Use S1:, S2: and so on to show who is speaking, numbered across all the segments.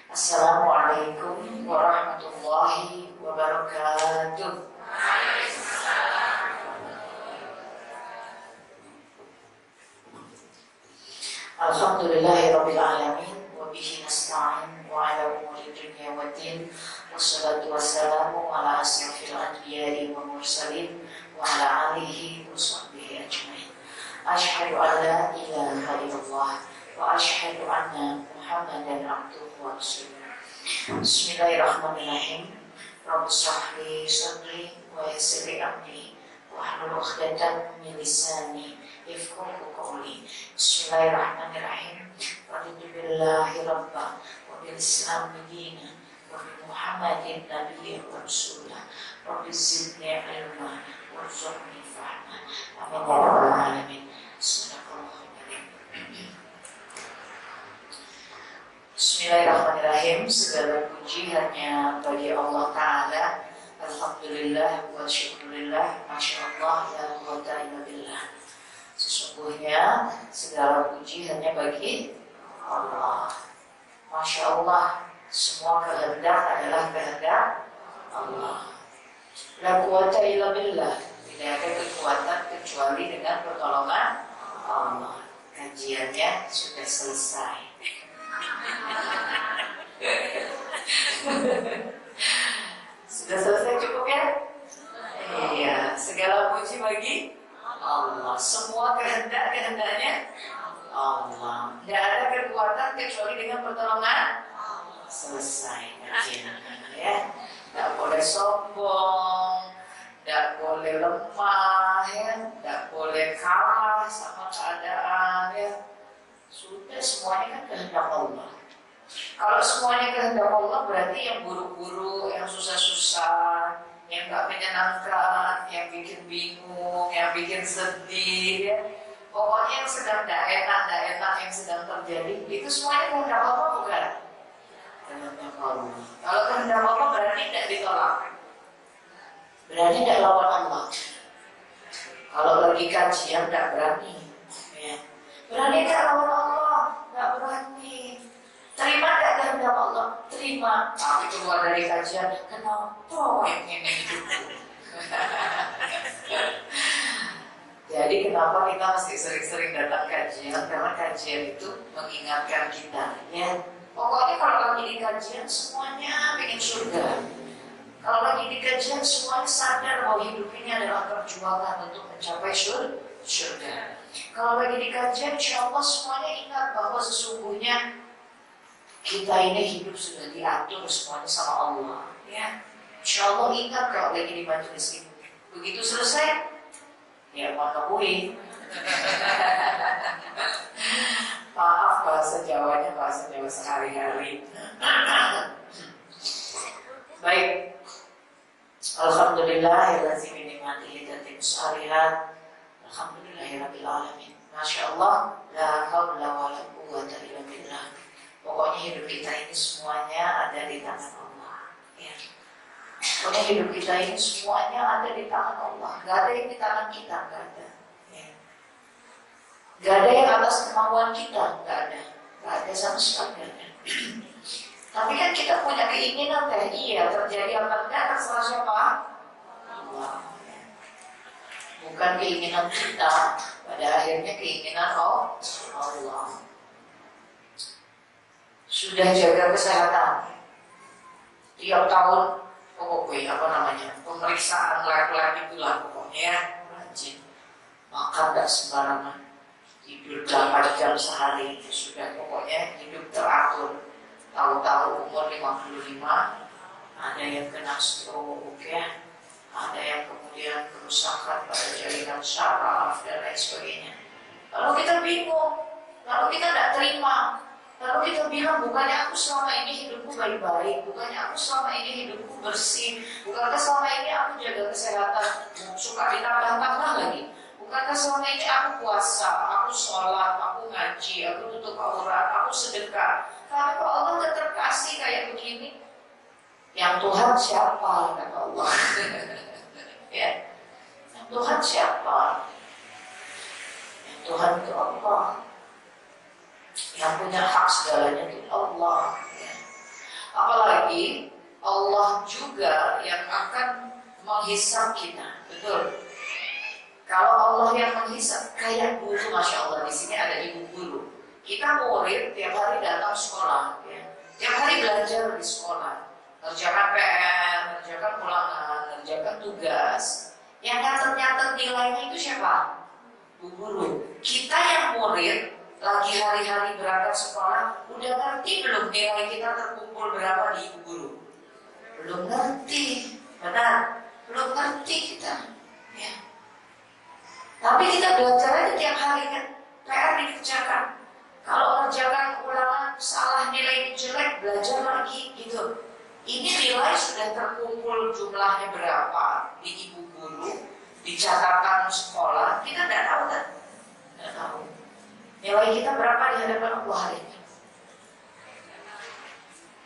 S1: Assalamualaikum warahmatullahi wabarakatuh. Alhamdulillahirabbil alamin wa bihi nasta'in wa ala umuri dunya waddin wassalatu wassalamu ala asyrafil anbiya'i wal mursalin wa ala alihi wa sahbihi ajmain. Asyhadu an la ilaha illallah wa asyhadu anna Muhammadan abduhu wa rasuluh. Bismillahirrahmanirrahim. Rabbi shrah li sadri wa yassir li amri wahlul 'uqdatam min lisani yafqahu qawli. Bismillahirrahmanirrahim. Raditu billahi rabba wa bil islam dinan wa bi Muhammadin nabiyyan wa rasulah. Rabbi zidni ilma warzuqni fahma. Amin ya rabbal alamin. Bismillahirrahmanirrahim. Segala puji hanya bagi Allah Ta'ala. Alhamdulillah wa syukurillah. Masya Allah la quwwata illa billah. Sesungguhnya segala puji hanya bagi Allah. Masya Allah, semua kehendak adalah kehendak Allah. La quwwata illa billah. Tidak ada kekuatan kecuali dengan pertolongan Allah. Kajiannya sudah selesai. Sudah selesai cukup ya? Iya, segala puji bagi Allah. Semua kehendaknya Allah. Tidak ada kekuatan kecuali dengan pertolongan. Selesai kajian ya. Tidak boleh sombong, tidak boleh lemah ya, tidak boleh kalah sama keadaan ya. Sudah semuanya kan kehendak Allah. Kalau semuanya kehendak Allah berarti yang buruk-buruk, yang susah-susah, yang gak menyenangkan, yang bikin bingung, yang bikin sedih ya. Pokoknya yang sedang gak enak yang sedang terjadi, itu semuanya kehendak Allah bukan? Kehendak Allah. Kalau kehendak Allah berarti tidak ditolak, berarti tidak lawan Allah. Kalau lagi kajian tidak berani ya. Berani tidak lawan Allah, tidak berani. Terima tidak kehendak Allah? Terima. Tapi keluar dari kajian, kenapa yang ini hidupku? Jadi kenapa kita mesti sering-sering datang kajian? Karena kajian itu mengingatkan kita ya. Pokoknya kalau lagi di kajian semuanya ingin surga. Kalau lagi di kajian semuanya sadar bahwa hidup ini adalah perjuangan untuk mencapai surga. Kalau lagi di kajian, insya Allah semuanya ingat bahwa sesungguhnya kita ini hidup sudah diatur semuanya sama Allah ya. Insya Allah ingat kalau lagi di majelis ini. Begitu selesai ya mengakui. Maaf bahasa Jawanya bahasa Jawa sehari-hari. Baik. Alhamdulillahirabbil alamin. Alhamdulillahirabbil alamin. Masya Allah, la haula wala quwwata illa billah. Pokoknya hidup kita ini semuanya ada di tangan Allah ya. Pokoknya hidup kita ini semuanya ada di tangan Allah. Gak ada yang di tangan kita, gak ada ya. Gak ada yang atas kemauan kita, gak ada sama sekali gak ada. Tapi kan kita punya keinginan teh, iya terjadi apa enggak terserah siapa? Allah ya. Bukan keinginan kita, pada akhirnya keinginan Allah. Sudah jaga kesehatan tiap tahun pemeriksaan lab itulah pokoknya ya. Rajin makan gak sembarangan, tidur 8 jam sehari, sudah pokoknya hidup teratur. Tahu-tahu umur 55 ada yang kena stroke ya, ada yang kemudian kerusakan pada jaringan saraf dan lain sebagainya. Lalu kita bingung, lalu kita tidak terima. Lalu kita bilang, bukannya aku selama ini hidupku baik-baik, bukannya aku selama ini hidupku bersih, bukankah selama ini aku jaga kesehatan, suka ditambah-tambah lagi, bukankah selama ini aku puasa, aku sholat, aku ngaji, aku tutup aurat, aku sedekah. Tapi kok Allah tetap kasih kayak begini? Yang Tuhan siapa? Kata Allah. Ya, yang Tuhan siapa? Yang Tuhan itu Allah. Yang punya hak segalanya itu Allah ya. lagi, Allah juga yang akan menghisab kita. Betul. Kalau Allah yang menghisab, kayak guru, Masya Allah, di sini ada ibu guru. Kita murid tiap hari datang sekolah, ya. Tiap hari belajar di sekolah, ngerjakan PR, ngerjakan ulangan, ngerjakan tugas. Yang nyatet-nyatet nilainya itu siapa? Bu guru. Kita yang murid lagi hari-hari berangkat sekolah, udah ngerti belum nilai kita terkumpul berapa di ibu guru? Belum ngerti, benar? Belum ngerti kita. Ya. Tapi kita belajar aja tiap hari kan, PR dikerjakan. Kalau ngerjakan ulangan salah nilai jelek, belajar lagi gitu. Ini nilai sudah terkumpul jumlahnya berapa di ibu guru, di catatan sekolah, kita tidak tahu kan? Tidak tahu. Nilai kita berapa di hadapan Allah hari ini?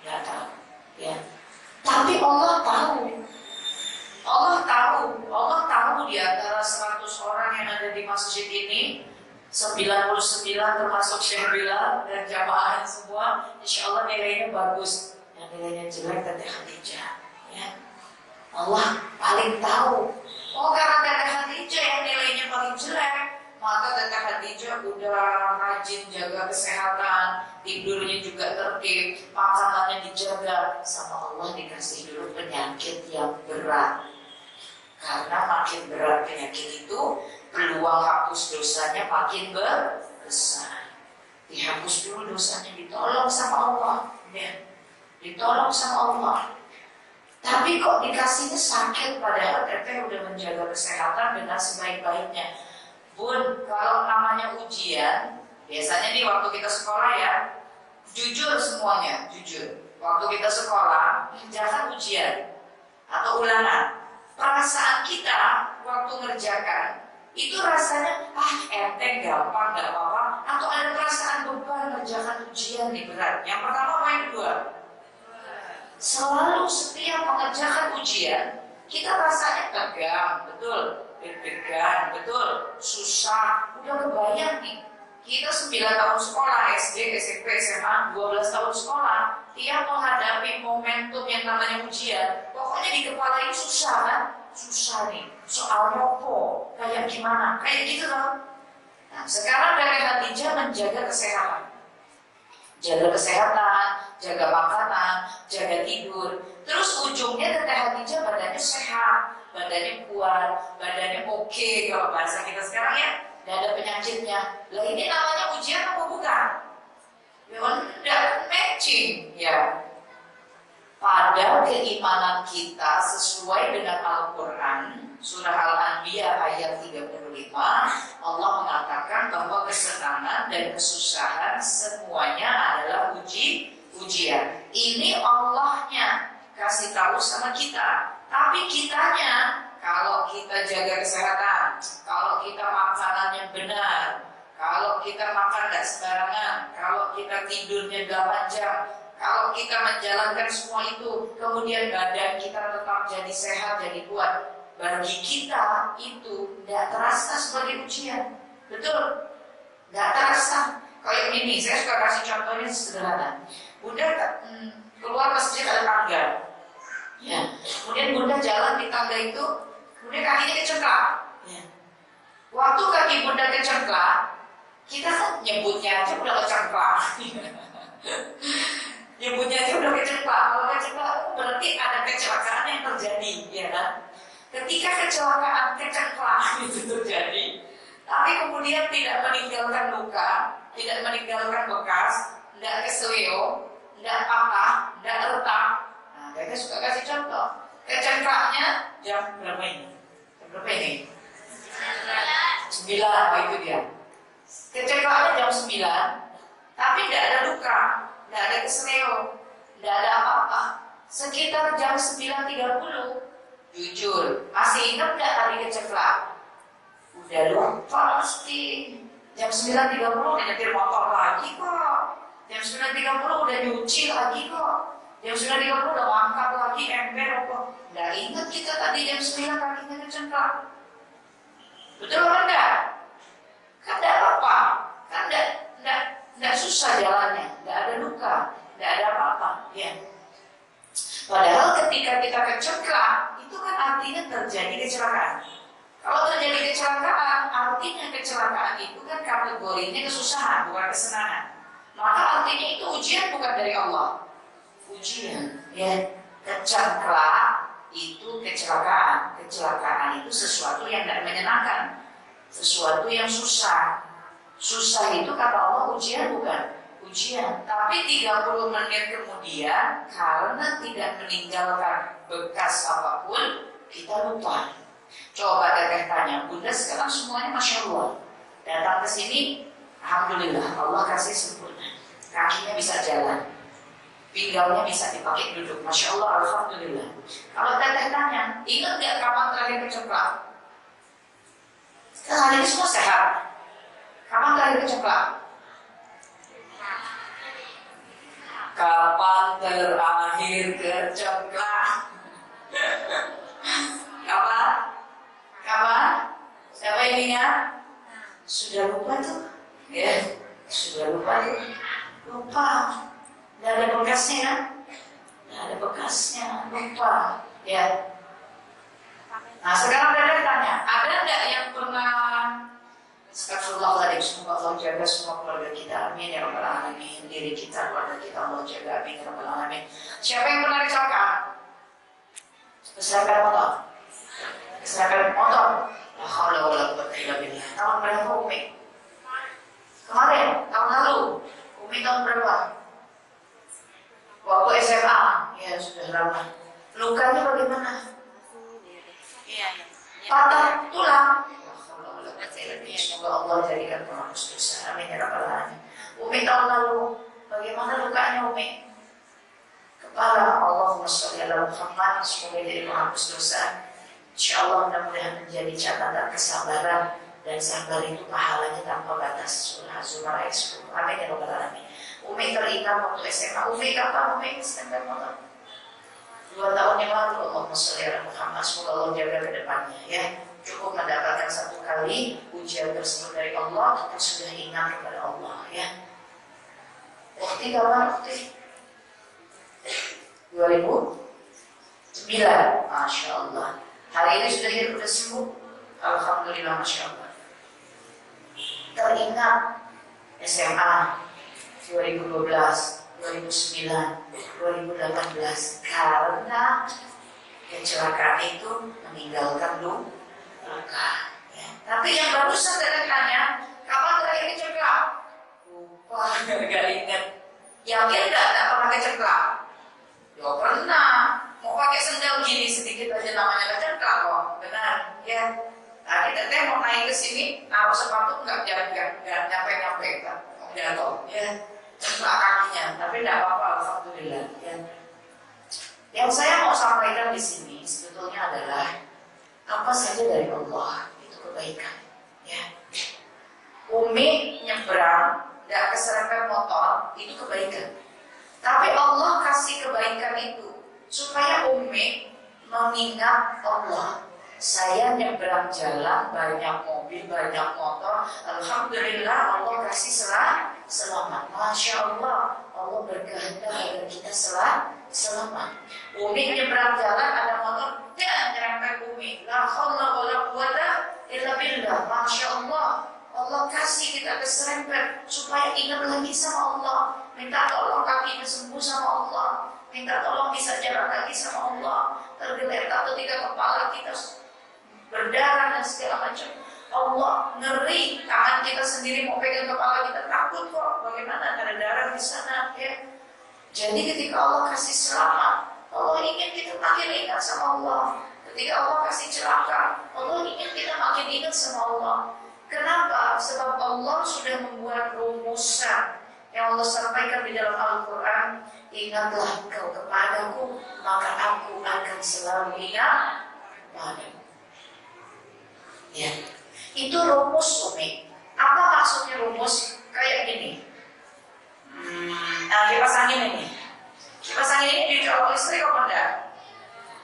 S1: Tidak tahu. Ya. Tapi Allah tahu. Allah tahu di antara 100 orang yang ada di masjid ini, 99 termasuk Syekh Bilal dan jamaah semua, insya Allah nilainya bagus. Yang nilainya jelek Teteh Khadijah. Ya. Allah paling tahu. Oh, karena Teteh Khadijah yang nilainya paling jelek, maka Teteh Khadijah udah rajin jaga kesehatan, tidurnya juga tertib, makanannya dijaga, sama Allah dikasih dulu penyakit yang berat. Karena makin berat penyakit itu, peluang hapus dosanya makin besar. Dihapus dulu dosanya, ditolong sama Allah, ya. Ditolong sama Allah. Tapi kok dikasihnya sakit, padahal Teteh udah menjaga kesehatan dengan sebaik-baiknya. Bun, kalau namanya ujian, biasanya nih waktu kita sekolah ya, jujur semuanya, jujur. Waktu kita sekolah, jangan ujian atau ulangan. Perasaan kita waktu ngerjakan itu rasanya enteng, gampang, gak apa-apa. Atau ada perasaan beban ngerjakan ujian nih berat. Yang pertama apa yang kedua? Selalu setiap mengerjakan ujian kita rasanya tegang, betul, deg-degan, betul, susah. Udah kebayang nih, kita 9 tahun sekolah, SD, SMP, SMA, 12 tahun sekolah, tiap menghadapi momentum yang namanya ujian, pokoknya di kepala ini susah kan? Susah nih, soalnya apa? Kayak gimana? Kayak gitu kan? Nah, sekarang dari Khadijah menjaga kesehatan. Jaga kesehatan, jaga makanan, jaga tidur. Terus ujungnya Teteh Khadijah badannya sehat, badannya kuat, badannya oke kalau bahasa kita sekarang ya. Gak ada penyakitnya. Lah ini namanya ujian apa bukan? Ya enggak matching ya. Pada keimanan kita sesuai dengan Al-Quran, surah Al-Anbiya ayat 35, Allah mengatakan bahwa kesenangan dan kesusahan semuanya adalah ujian. Ini Allahnya kasih tahu sama kita. Tapi kitanya, kalau kita jaga kesehatan, kalau kita makanannya benar, kalau kita makan gak sembarangan, kalau kita tidurnya 8 jam, kalau kita menjalankan semua itu, kemudian badan kita tetap jadi sehat, jadi kuat, bagi kita itu tidak terasa sebagai ujian. Betul? Tidak terasa. Kayak ini, saya suka kasih contohnya sederhana. Bunda keluar masjid ada tangga, ya. Kemudian Bunda jalan di tangga itu, kemudian kakinya kecengklak. Ya. Waktu kaki Bunda kecengklak, kita kan nyebutnya aja udah kecengklak. Nyebutnya aja udah kecengklak. Kalau kecengklak berarti ada kecelakaan yang terjadi, ya kan? Ketika kecelakaan kecengklak itu terjadi, tapi kemudian tidak meninggalkan luka, tidak meninggalkan bekas, tidak keselio, tidak patah, tidak retak. Nah, kita suka kasih contoh. Kecengklaknya jam berapa ini? Jam berapa ini? 9, itu dia. Kecengklaknya jam 9, tapi tidak ada luka, tidak ada keselio, tidak ada apa-apa. Sekitar jam 9.30, jujur, masih ingat nggak tadi kecengklak? Udah lupa pasti. Jam 9.30 udah nyetir motor lagi kok. Jam 9.30 udah nyuci lagi kok. Jam 9.30 udah ngangkat lagi ember kok. Nggak ingat kita tadi jam 9 kakinya kecengklak. Betul apa enggak? Kan enggak apa-apa. Kan enggak susah jalannya, enggak ada luka, enggak ada apa-apa, ya. Padahal ketika kita kecelakaan, itu kan artinya terjadi kecelakaan. Kalau terjadi kecelakaan, artinya kecelakaan itu kan kategorinya kesusahan, bukan kesenangan. Maka artinya itu ujian bukan dari Allah. Ujian, ya. Kecelakaan itu kecelakaan. Kecelakaan itu sesuatu yang tidak menyenangkan, sesuatu yang susah. Susah itu kata Allah ujian bukan? Ujian. Tapi 30 menit kemudian karena tidak meninggalkan bekas apapun, kita lupa. Coba Teteh tanya, Bunda sekarang semuanya Masya Allah. Datang ke sini, Alhamdulillah Allah kasih sempurna. Kakinya bisa jalan, pinggangnya bisa dipakai duduk, Masya Allah, Alhamdulillah. Kalau Teteh tanya, ingat gak kapan terakhir kecemplak? Sekarang ini semua sehat. Kapan terakhir kecemplak? Kapan terakhir kecemplak? Kapan? Kapan? Siapa yang ingat? Sudah lupa tuh? Ya, sudah lupa tuh. Lupa. Tidak ada bekasnya. Tidak ada bekasnya. Lupa. Ya. Nah sekarang Dede tanya, ada nggak yang pernah Astagfirullahaladzim, semoga Allah jaga semua keluarga kita, amin ya rabbal alamin. Diri kita, keluarga kita Allah jaga, amin ya rabbal alamin. Siapa yang pernah kecelakaan? Kecelakaan motor? Kecelakaan motor? La haula wala quwwata illa billah. Tahun berapa Umi? Kemarin, tahun lalu. Umi tahun berapa? Waktu SMA. Ya sudah lama. Lukanya bagaimana? Iya. Patah tulang. Semoga Allah jadikan penghapus dosa. Amin ya rabbal alamin. Umi tahun lalu bagaimana lukanya Umi? Kepala. Allahumma sholli ala Muhammad. Semoga jadi penghapus dosa. Insyaallah mudah-mudahan menjadi catatan kesabaran, dan sabar itu pahalanya tanpa batas. Surah Az-Zumar ayat 10. Amin ya rabbal alamin. Umi teringat waktu SMA. Umi kapan Umi stempel motor? 2 tahun yang lalu. Allahumma sholli ala Muhammad. Semoga Allah jaga ke depannya ya. Cukup mendapatkan 1 kali ujian tersebut dari Allah, kita sudah ingat kepada Allah ya. Waktu kapan waktu? 2009. Masya Allah. Hari ini sudah sembuh. Alhamdulillah, Masya Allah. Teringat SMA 2012, 2009, 2018 karena kecelakaan itu meninggalkan luka. Ya. Tapi yang barusan saya tanya, kapan terakhir kecelakaan? Lupa, nggak ingat. Yakin nggak pernah kecelakaan? Ya pernah. Mau pakai sendal gini sedikit aja namanya kecelakaan kok. Benar, ya. Tadi Teteh mau naik ke sini, naruh sepatu nggak nyampe kan? Jatuh, ya. Cengklak kakinya, tapi nggak apa-apa, alhamdulillah. Ya. Yang saya mau sampaikan di sini sebetulnya adalah apa saja dari Allah itu kebaikan. Ya. Umi nyebrang, nggak keserempet motor, itu kebaikan. Tapi Allah kasih kebaikan itu supaya Umi mengingat Allah. Saya nyebrang jalan, banyak mobil, banyak motor. Alhamdulillah Allah kasih selamat. Masya Allah, Allah berkehendak agar kita selamat. Umi nyebrang jalan, ada motor, dan nyerempet Umi. La haula wala quwwata illa billah. Masya Allah, Allah kasih kita keserempet supaya ingat lagi sama Allah. Minta tolong kakinya sembuh sama Allah. Minta tolong bisa jalan lagi sama Allah. Tergeletak ketika kepala kita berdarah dan segala macam. Allah ngeri, tangan kita sendiri mau pegang kepala kita takut kok. Bagaimana ada darah di sana ya? Jadi ketika Allah kasih selamat, Allah ingin kita makin ingat sama Allah. Ketika Allah kasih celaka, Allah ingin kita makin ingat sama Allah. Kenapa? Sebab Allah sudah membuat rumusan yang Allah sampaikan di dalam Al-Quran. Ingatlah engkau kepadaku, maka aku akan selalu ingat padamu. Ya, itu rumus Umi. Apa maksudnya rumus? Kayak gini. Kipas angin ini. Kipas angin ini dicolok listrik apa enggak?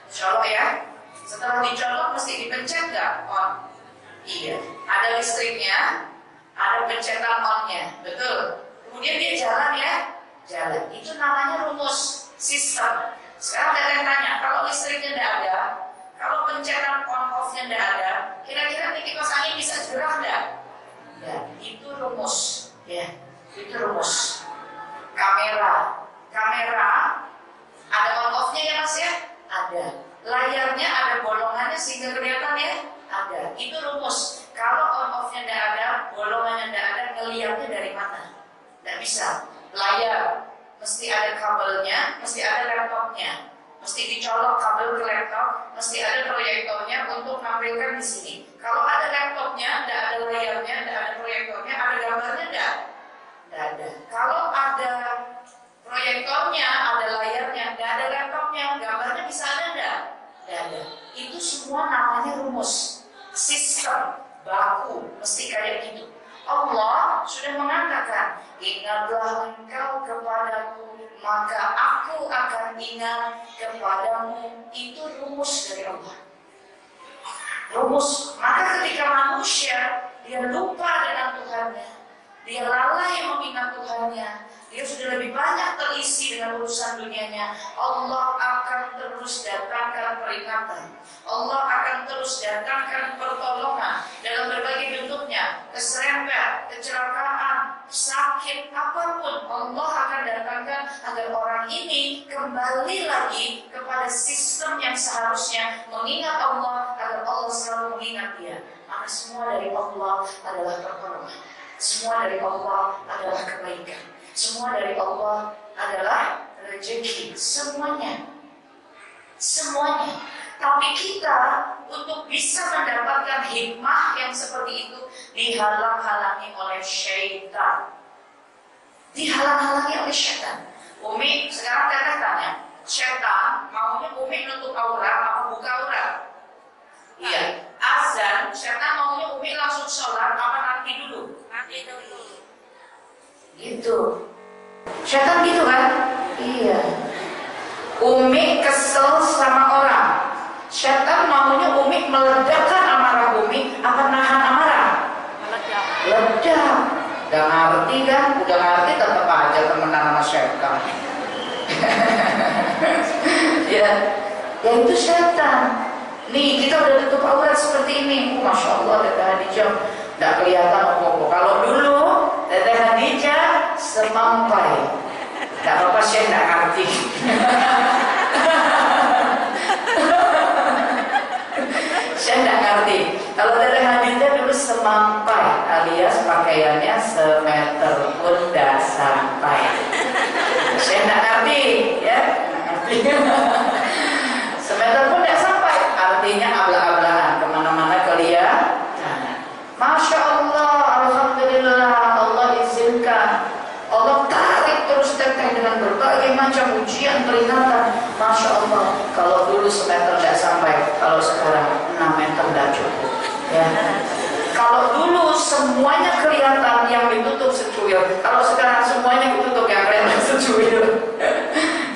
S1: Colok ya. Setelah dicolok mesti dipencet enggak? On. Iya. Ada listriknya, ada pencetan on-nya. Betul. Kemudian dia jalan ya. Jalan. Itu namanya rumus sistem. Sekarang Teteh listriknya tidak ada, kalau pencetan on off-nya tidak ada, kira-kira kipas angin bisa gerah tidak? Ya, itu rumus. Ya, itu rumus. Kamera ada on off-nya ya Mas ya? Ada. Layarnya ada bolongannya sehingga kelihatan ya? Ada. Itu rumus. Kalau on off-nya tidak ada, bolongannya tidak ada, ngelihatnya dari mana? Tidak bisa. Layar mesti ada kabelnya, mesti ada laptopnya, mesti dicolok kabel ke laptop, mesti ada proyektornya untuk menampilkan di sini. Kalau ada laptopnya, tidak ada layarnya, tidak ada proyektornya, ada gambarnya tidak? Tidak ada. Kalau ada proyektornya, ada layarnya, tidak ada laptopnya, gambarnya bisa ada tidak? Tidak ada. Itu semua namanya rumus, sistem, baku, mesti kayak gitu. Allah sudah mengatakan, ingatlah engkau kepadaku, maka aku akan ingat kepadamu. Itu rumus dari Allah. Rumus. Maka ketika manusia dia lupa dengan Tuhannya, dia lalai mengingat Tuhannya, dia sudah lebih banyak terisi dengan urusan dunianya, Allah akan terus datangkan peringatan. Allah akan terus datangkan pertolongan dalam berbagai bentuknya, keserempet, kecelakaan, sakit, apapun Allah akan datangkan agar orang ini kembali lagi kepada sistem yang seharusnya mengingat Allah, agar Allah selalu mengingat dia. Maka semua dari Allah adalah pertolongan, semua dari Allah adalah kebaikan, semua dari Allah adalah rezeki, semuanya. Tapi kita untuk bisa mendapatkan hikmah yang seperti itu dihalang-halangi oleh syaitan. Dihalang-halangi oleh syaitan. Umi, sekarang Teteh tanya, syaitan maunya Umi nutup aurat apa buka aurat? Iya. Azan, syaitan maunya Umi langsung sholat apa nanti dulu? Nanti dulu. Gitu. Syaitan gitu kan? Iya. Umi kesel sama orang, syaitan maunya Umi meledakkan amarah Umi apa nahan amarah? Meledak. Udah ngerti kan? Udah ngerti tetap aja temenan sama syaitan. Ya itu syaitan. Nih kita udah tutup aurat seperti ini. Masya Allah Teteh Hadijah nggak kelihatan apa-apa. Kalau dulu Teteh Hadijah semampai. Gak apa-apa, saya gak ngerti. Saya gak ngerti. Kalau Teteh Hadijah dulu semampai, alias pakaiannya semeter pun gak sampai. Saya gak ngerti, ya. Semeter pun gak sampai, artinya abla-ablaan, kemana-mana kelihatan. Masya Allah, alhamdulillah, Allah izinkan, Allah tarik terus Teteh dengan berbagai macam ujian peringatan. Masya Allah, kalau dulu semeter tidak sampai, kalau sekarang 6 meter tidak cukup. Ya. Kalau dulu semuanya kelihatan yang ditutup secuil, kalau sekarang semuanya ditutup yang kelihatan secuil.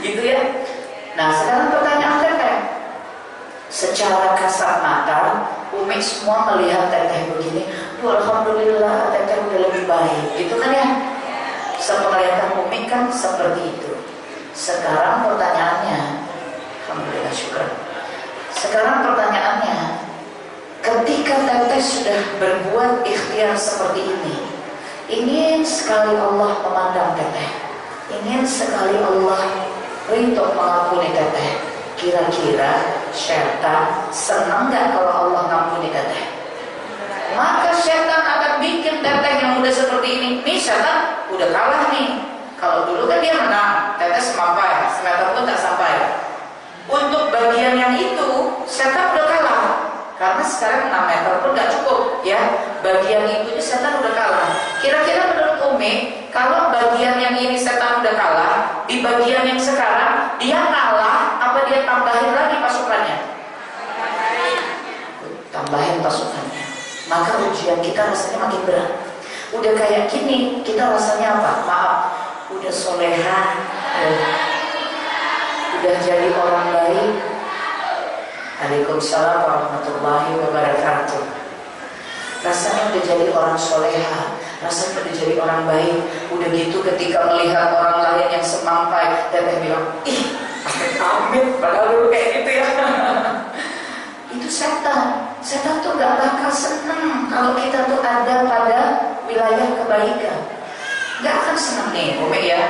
S1: Gitu ya. Nah sekarang pertanyaan Teteh, secara kasat mata Umi semua melihat Teteh begini, alhamdulillah Teteh udah lebih baik, gitu kan ya. Sepenglihatan Umi kan seperti itu. Sekarang pertanyaannya, alhamdulillah syukur. Sekarang pertanyaannya, ketika Teteh sudah berbuat ikhtiar seperti ini, ingin sekali Allah memandang Teteh, ingin sekali Allah ridho mengampuni Teteh. Kira-kira syaitan senang gak kalau Allah ngampuni Teteh? Maka syaitan akan bikin Teteh yang udah seperti ini. Nih syaitan udah kalah nih. Kalau dulu kan dia menang, Teteh semampai, semeter pun tak sampai. Untuk bagian yang itu, syaitan udah kalah. Karena sekarang 6 meter pun gak cukup, ya. Bagian itu syaitan udah kalah. Kira-kira menurut Umi, kalau bagian yang ini syaitan udah kalah, di bagian yang sekarang dia kalah, apa dia tambahin lagi pasukannya? Tambahin pasukannya. Maka ujian kita rasanya makin berat. Udah kayak gini, kita rasanya apa? Maaf, udah soleha, udah jadi orang baik. Waalaikumsalam warahmatullahi wabarakatuh. Rasanya udah jadi orang soleha, rasanya udah jadi orang baik. Udah gitu ketika melihat orang lain yang semampai, teteh bilang, ih, amit, padahal dulu kayak gitu ya. Itu setan. Setan tuh gak bakal seneng kalau kita tuh ada pada wilayah kebaikan. Gak akan seneng nih, Umi ya.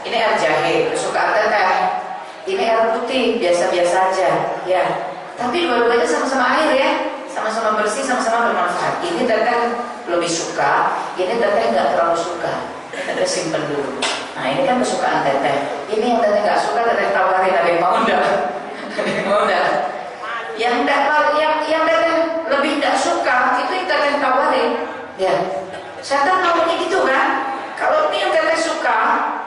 S1: Ini air jahe, kesukaan teteh. Ini air putih, biasa-biasa aja, ya. Tapi dua-duanya sama-sama air ya, sama-sama bersih, sama-sama bermanfaat. Ini teteh lebih suka, ini teteh nggak terlalu suka. Teteh simpen dulu. Nah ini kan kesukaan teteh. Ini yang teteh nggak suka, teteh tawarin, ada yang mau enggak? Ada yang mau enggak? Yang teteh lebih nggak suka itu yang teteh tawarin. Ya, setan maunya gitu kan? Kalau ini yang teteh suka,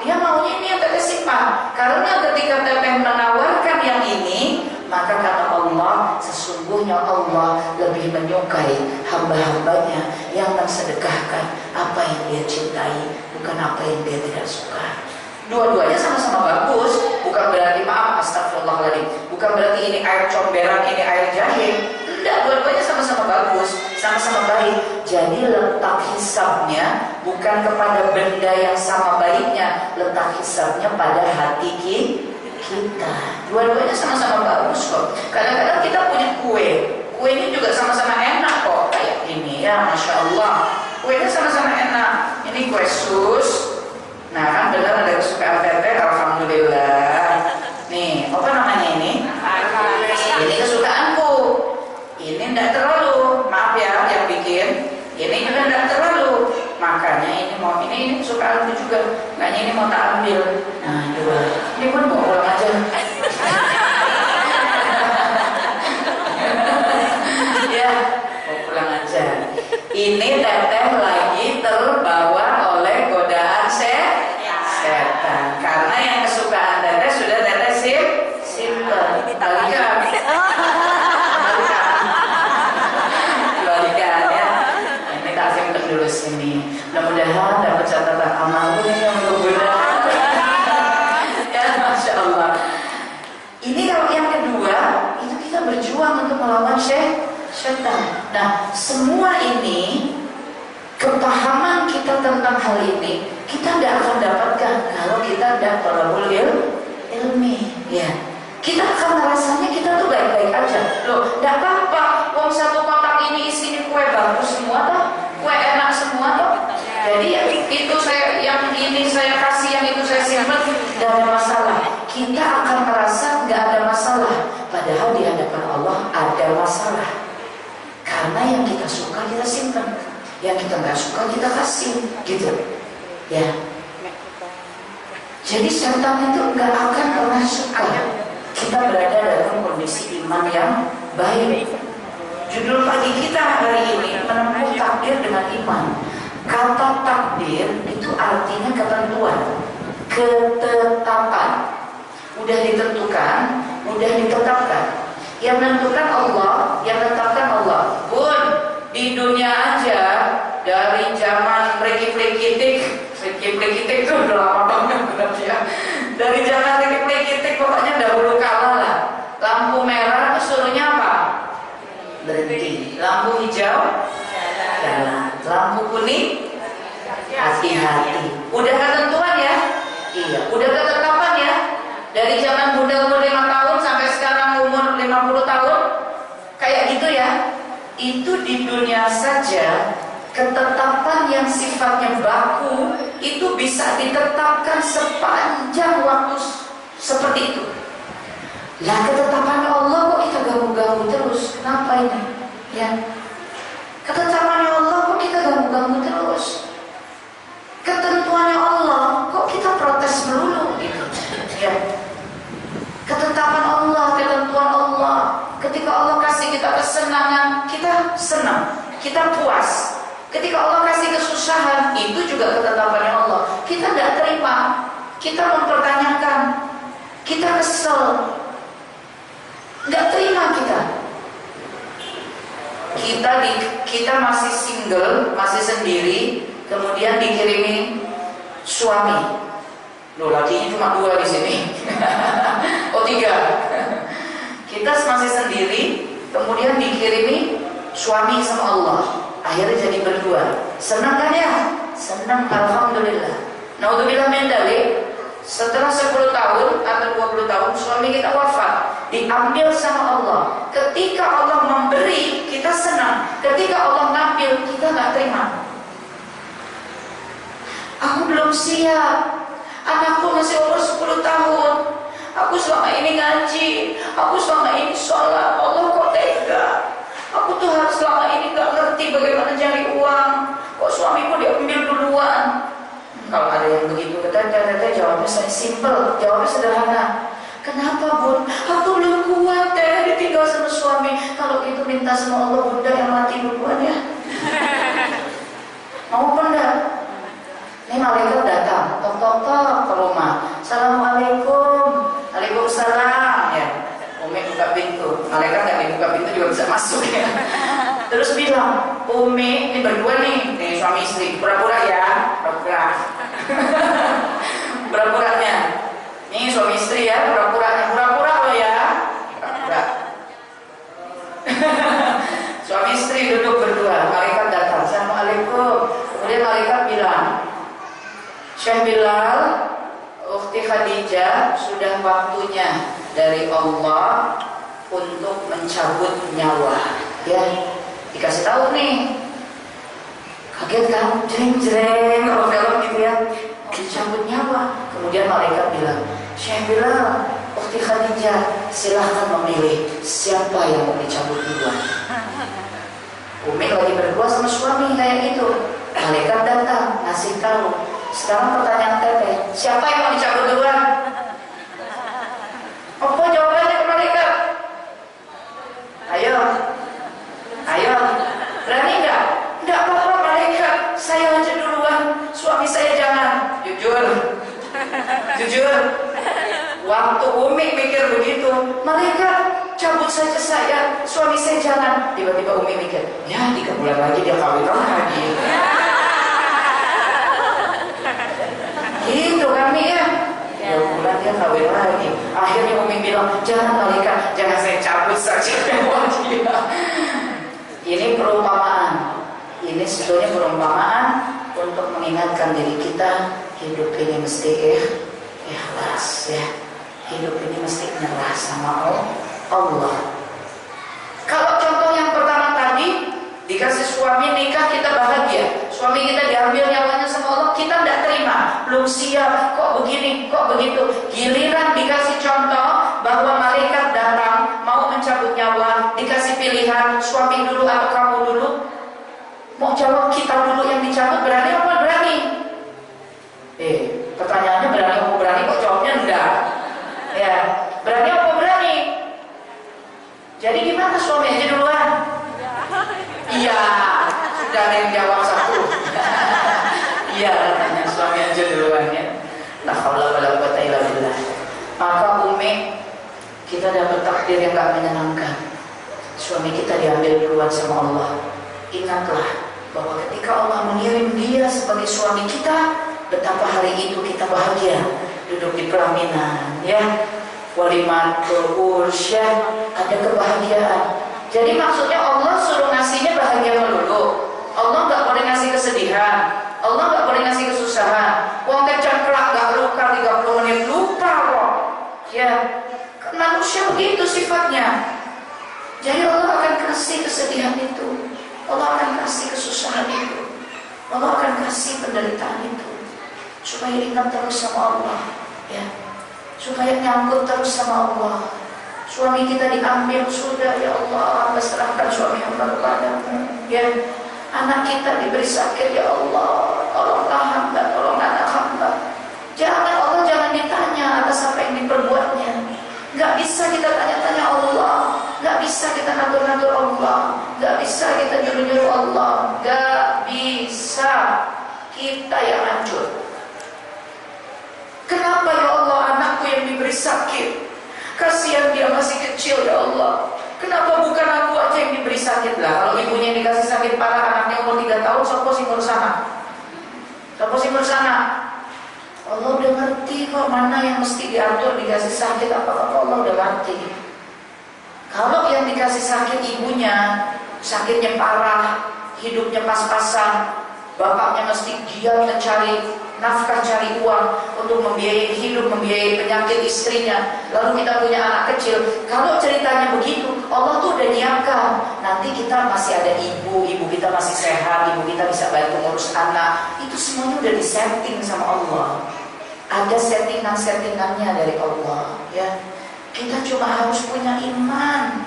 S1: dia maunya ini yang teteh simpan. Karena ketika teteh menawarkan yang ini, maka kata Allah, sesungguhnya Allah lebih menyukai hamba-hambanya yang mensedekahkan apa yang dia cintai, bukan apa yang dia tidak suka. Dua-duanya sama-sama bagus, bukan berarti maaf, astagfirullahaladzim, bukan berarti ini air comberan, ini air jahe. Enggak, dua-duanya sama-sama bagus, sama-sama baik. Jadi letak hisabnya bukan kepada benda yang sama baiknya, letak hisabnya pada hati kita. Dua-duanya sama-sama bagus kok. Kadang-kadang kita punya kuenya juga sama-sama enak kok. Kayak ini ya, Masya Allah, kuenya sama-sama enak. Ini kue sus. Nah kan benar ada kesukaan teteh, alhamdulillah. Nih, apa namanya ini? Ini kesukaanku. Ini enggak terlalu, maaf ya yang bikin. Ini juga enggak terlalu. Makanya ini kesukaanku juga. Makanya ini mau tak ambil. Nah, coba. Ini pun mau pulang aja. Ya, mau pulang aja. Ini teteh lagi terbawa oleh godaan setan. Karena yang kesukaan teteh sudah teteh simpen. Balikan ya. Ini tak simpen dulu sini. Mudah-mudahan dapat catatan amal yang berguna. Ya, Masya Allah. Ini kalau yang kedua, itu kita berjuang untuk melawan setan. Nah, semua ini kepahaman kita tentang hal ini kita tidak akan dapatkan kalau kita tidak thalabul ilmi. Ya, kita akan merasanya kita tuh baik-baik aja. Loh, tidak apa-apa. Uang satu kotak ini isinya kue bagus semua toh, kue enak semua toh. Jadi itu yang ini saya kasih, yang itu saya simpan, tidak ada masalah. Kita akan merasa nggak ada masalah, padahal di hadapan Allah ada masalah. Karena yang kita suka kita simpan, yang kita nggak suka kita kasih, gitu. Ya. Jadi setan itu nggak akan pernah suka kita berada dalam kondisi iman yang baik. Judul pagi kita hari ini menempuh takdir dengan iman. Kata takdir itu artinya ketentuan, ketetapan. Udah ditentukan, udah ditetapkan. Yang menentukan Allah, yang menetapkan Allah. Bun, di dunia aja dari zaman Rekiplikitik itu udah lama banget berarti ya. Dari zaman Rekiplikitik pokoknya dahulu kala lah. Lampu merah itu suruhnya apa? Berhenti. Lampu hijau jalan. Lampu kuning hati-hati. Udah ketentuan ya? Iya, udah ketetapan ya. Dari zaman Bunda umur 5 tahun sampai sekarang umur 50 tahun. Kayak gitu ya. Itu di dunia saja ketetapan yang sifatnya baku itu bisa ditetapkan sepanjang waktu seperti itu. Lah ketetapan Allah kok kita ganggu-ganggu terus? Kenapa ini? Ya. Ketetapannya Allah kok kita ganggu-ganggu terus? Ketentuannya Allah kok kita protes melulu gitu? Ya. Ketetapan Allah, ketentuan Allah. Ketika Allah kasih kita kesenangan, kita senang, kita puas. Ketika Allah kasih kesusahan, itu juga ketetapannya Allah. Kita tidak terima, kita mempertanyakan, kita kesel, nggak terima kita. Kita masih single, masih sendiri, kemudian dikirimi suami. Loh, lakinya cuma 2 di sini. Oh 3. Kita masih sendiri, kemudian dikirimi suami sama Allah. Akhirnya jadi berdua. Senang kan ya? Senang, alhamdulillah. Naudzubillah min dzalik. Setelah 10 tahun atau 20 tahun suami kita wafat, diambil sama Allah. Ketika Allah memberi, kita senang. Ketika Allah ngambil, kita nggak terima. Aku belum siap. Anakku masih umur 10 tahun. Aku selama ini ngaji, aku selama ini sholat. Allah kok tega. Aku tuh harus selama ini nggak ngerti bagaimana cari uang. Kok suamiku diambil duluan? Kalau ada yang begitu, kata jawabnya simpel, jawabnya sederhana. Kenapa bun? Aku belum kuat ditinggal sama suami. Kalau gitu minta sama Allah, bunda yang mati duluan ya. Mau apa enggak? Ini malaikat datang, tok ke rumah. Assalamualaikum. Waalaikumsalam. Ya, Umi buka pintu. Malaikat nggak dibuka pintu juga bisa masuk ya. Terus bilang, Umi, ini berdua nih suami istri, pura-pura ya, pura-pura. Pura-puranya. Ini suami istri ya, pura-puranya, pura-pura lo ya, pura-pura. Suami istri duduk berdua, malaikat datang, Assalamualaikum. Kemudian malaikat bilang, Syekh Bilal, Ukhti Khadijah, sudah waktunya dari Allah untuk mencabut nyawa. Ya, dikasih tahu nih. Kaget kan, jreng kalau film gitu ya, dicabut nyawa. Kemudian malaikat bilang, Syekh Bilal, Ukhti Khadijah, silahkan memilih siapa yang mau dicabut duluan. Umi lagi berdua sama suami kayak gitu. Malaikat datang ngasih tahu. Sekarang pertanyaan teteh, siapa yang mau dicabut duluan? Apa jawabannya ke malaikat? Ayo, berani nggak? Nggak apa-apa malaikat, saya aja duluan, suami saya jangan. Jujur. Waktu Umi mikir begitu, malaikat cabut saja saya, suami saya jangan. Tiba-tiba Umi mikir, ya 3 bulan lagi dia kawin lagi. Gitu kami ya. 3 bulan dia kawin lagi. Akhirnya Umi bilang, jangan malaikat, jangan saya cabut saja. Ini perumpamaan. Ini sebetulnya perumpamaan untuk mengingatkan diri kita, hidup ini mesti ikhlas ya. Hidup ini mesti nyerah sama Allah. Kalau contoh yang pertama tadi, dikasih suami nikah kita bahagia, suami kita diambil nyawanya sama Allah, kita tidak terima, belum siap, kok begini, kok begitu. Giliran dikasih contoh bahwa malaikat datang mau mencabut nyawa, dikasih pilihan suami dulu atau kamu dulu, mau jawab kita dulu yang dicabut, berani apa berani? Pertanyaannya berani kok jawabnya enggak? Ya, berani apa berani? Jadi gimana, suami aja duluan? Iya, sudah ada yang jawab satu. Iya, katanya suami aja duluan ya. La haula wala quwwata illa billah. Maka Umi, kita dapat takdir yang gak menyenangkan. Suami kita diambil duluan sama Allah. Ingatlah bahwa ketika Allah mengirim dia sebagai suami kita, betapa hari itu kita bahagia duduk di pelaminan ya, walimatul ursyah, ada kebahagiaan. Jadi maksudnya Allah suruh ngasihnya bahagia melulu. Allah nggak boleh ngasih kesedihan, Allah nggak boleh ngasih kesusahan. Wong kecengklak gak luka 30 menit lupa kok ya, manusia begitu sifatnya. Jadi Allah akan kasih kesedihan itu, Allah akan kasih kesusahan itu, Allah akan kasih penderitaan itu, supaya ingat terus sama Allah ya, supaya nyangkut terus sama Allah. Suami kita diambil sudah, ya Allah, Amba serahkan suami hamba kepadamu ya. Anak kita diberi sakit, ya Allah, tolonglah hamba, tolong anak hamba. Allah jangan ditanya atas apa yang diperbuatnya. Gak bisa kita tanya-tanya Allah, gak bisa kita ngatur-ngatur Allah, gak bisa kita nyuruh-nyuruh Allah, gak bisa. Kita yang hancur. Kenapa ya Allah anakku yang diberi sakit? Kasihan dia masih kecil, ya Allah. Kenapa bukan aku aja yang diberi sakit lah? Kalau ibunya yang dikasih sakit parah, anaknya umur 3 tahun, sopo simur sana. Allah udah ngerti kok mana yang mesti diatur dikasih sakit, apa Allah udah ngerti. Kalau yang dikasih sakit ibunya, sakitnya parah, hidupnya pas-pasan,
S2: Bapaknya mesti giat mencari nafkah, cari uang untuk membiayai hidup, membiayai penyakit istrinya. Lalu kita punya anak kecil. Kalau ceritanya begitu, Allah tuh udah nyiapkan. Nanti kita masih ada ibu kita masih sehat, ibu kita bisa bantu ngurus anak. Itu semuanya udah disetting sama Allah. Ada settingan-settingannya dari Allah, ya. Kita cuma harus punya iman,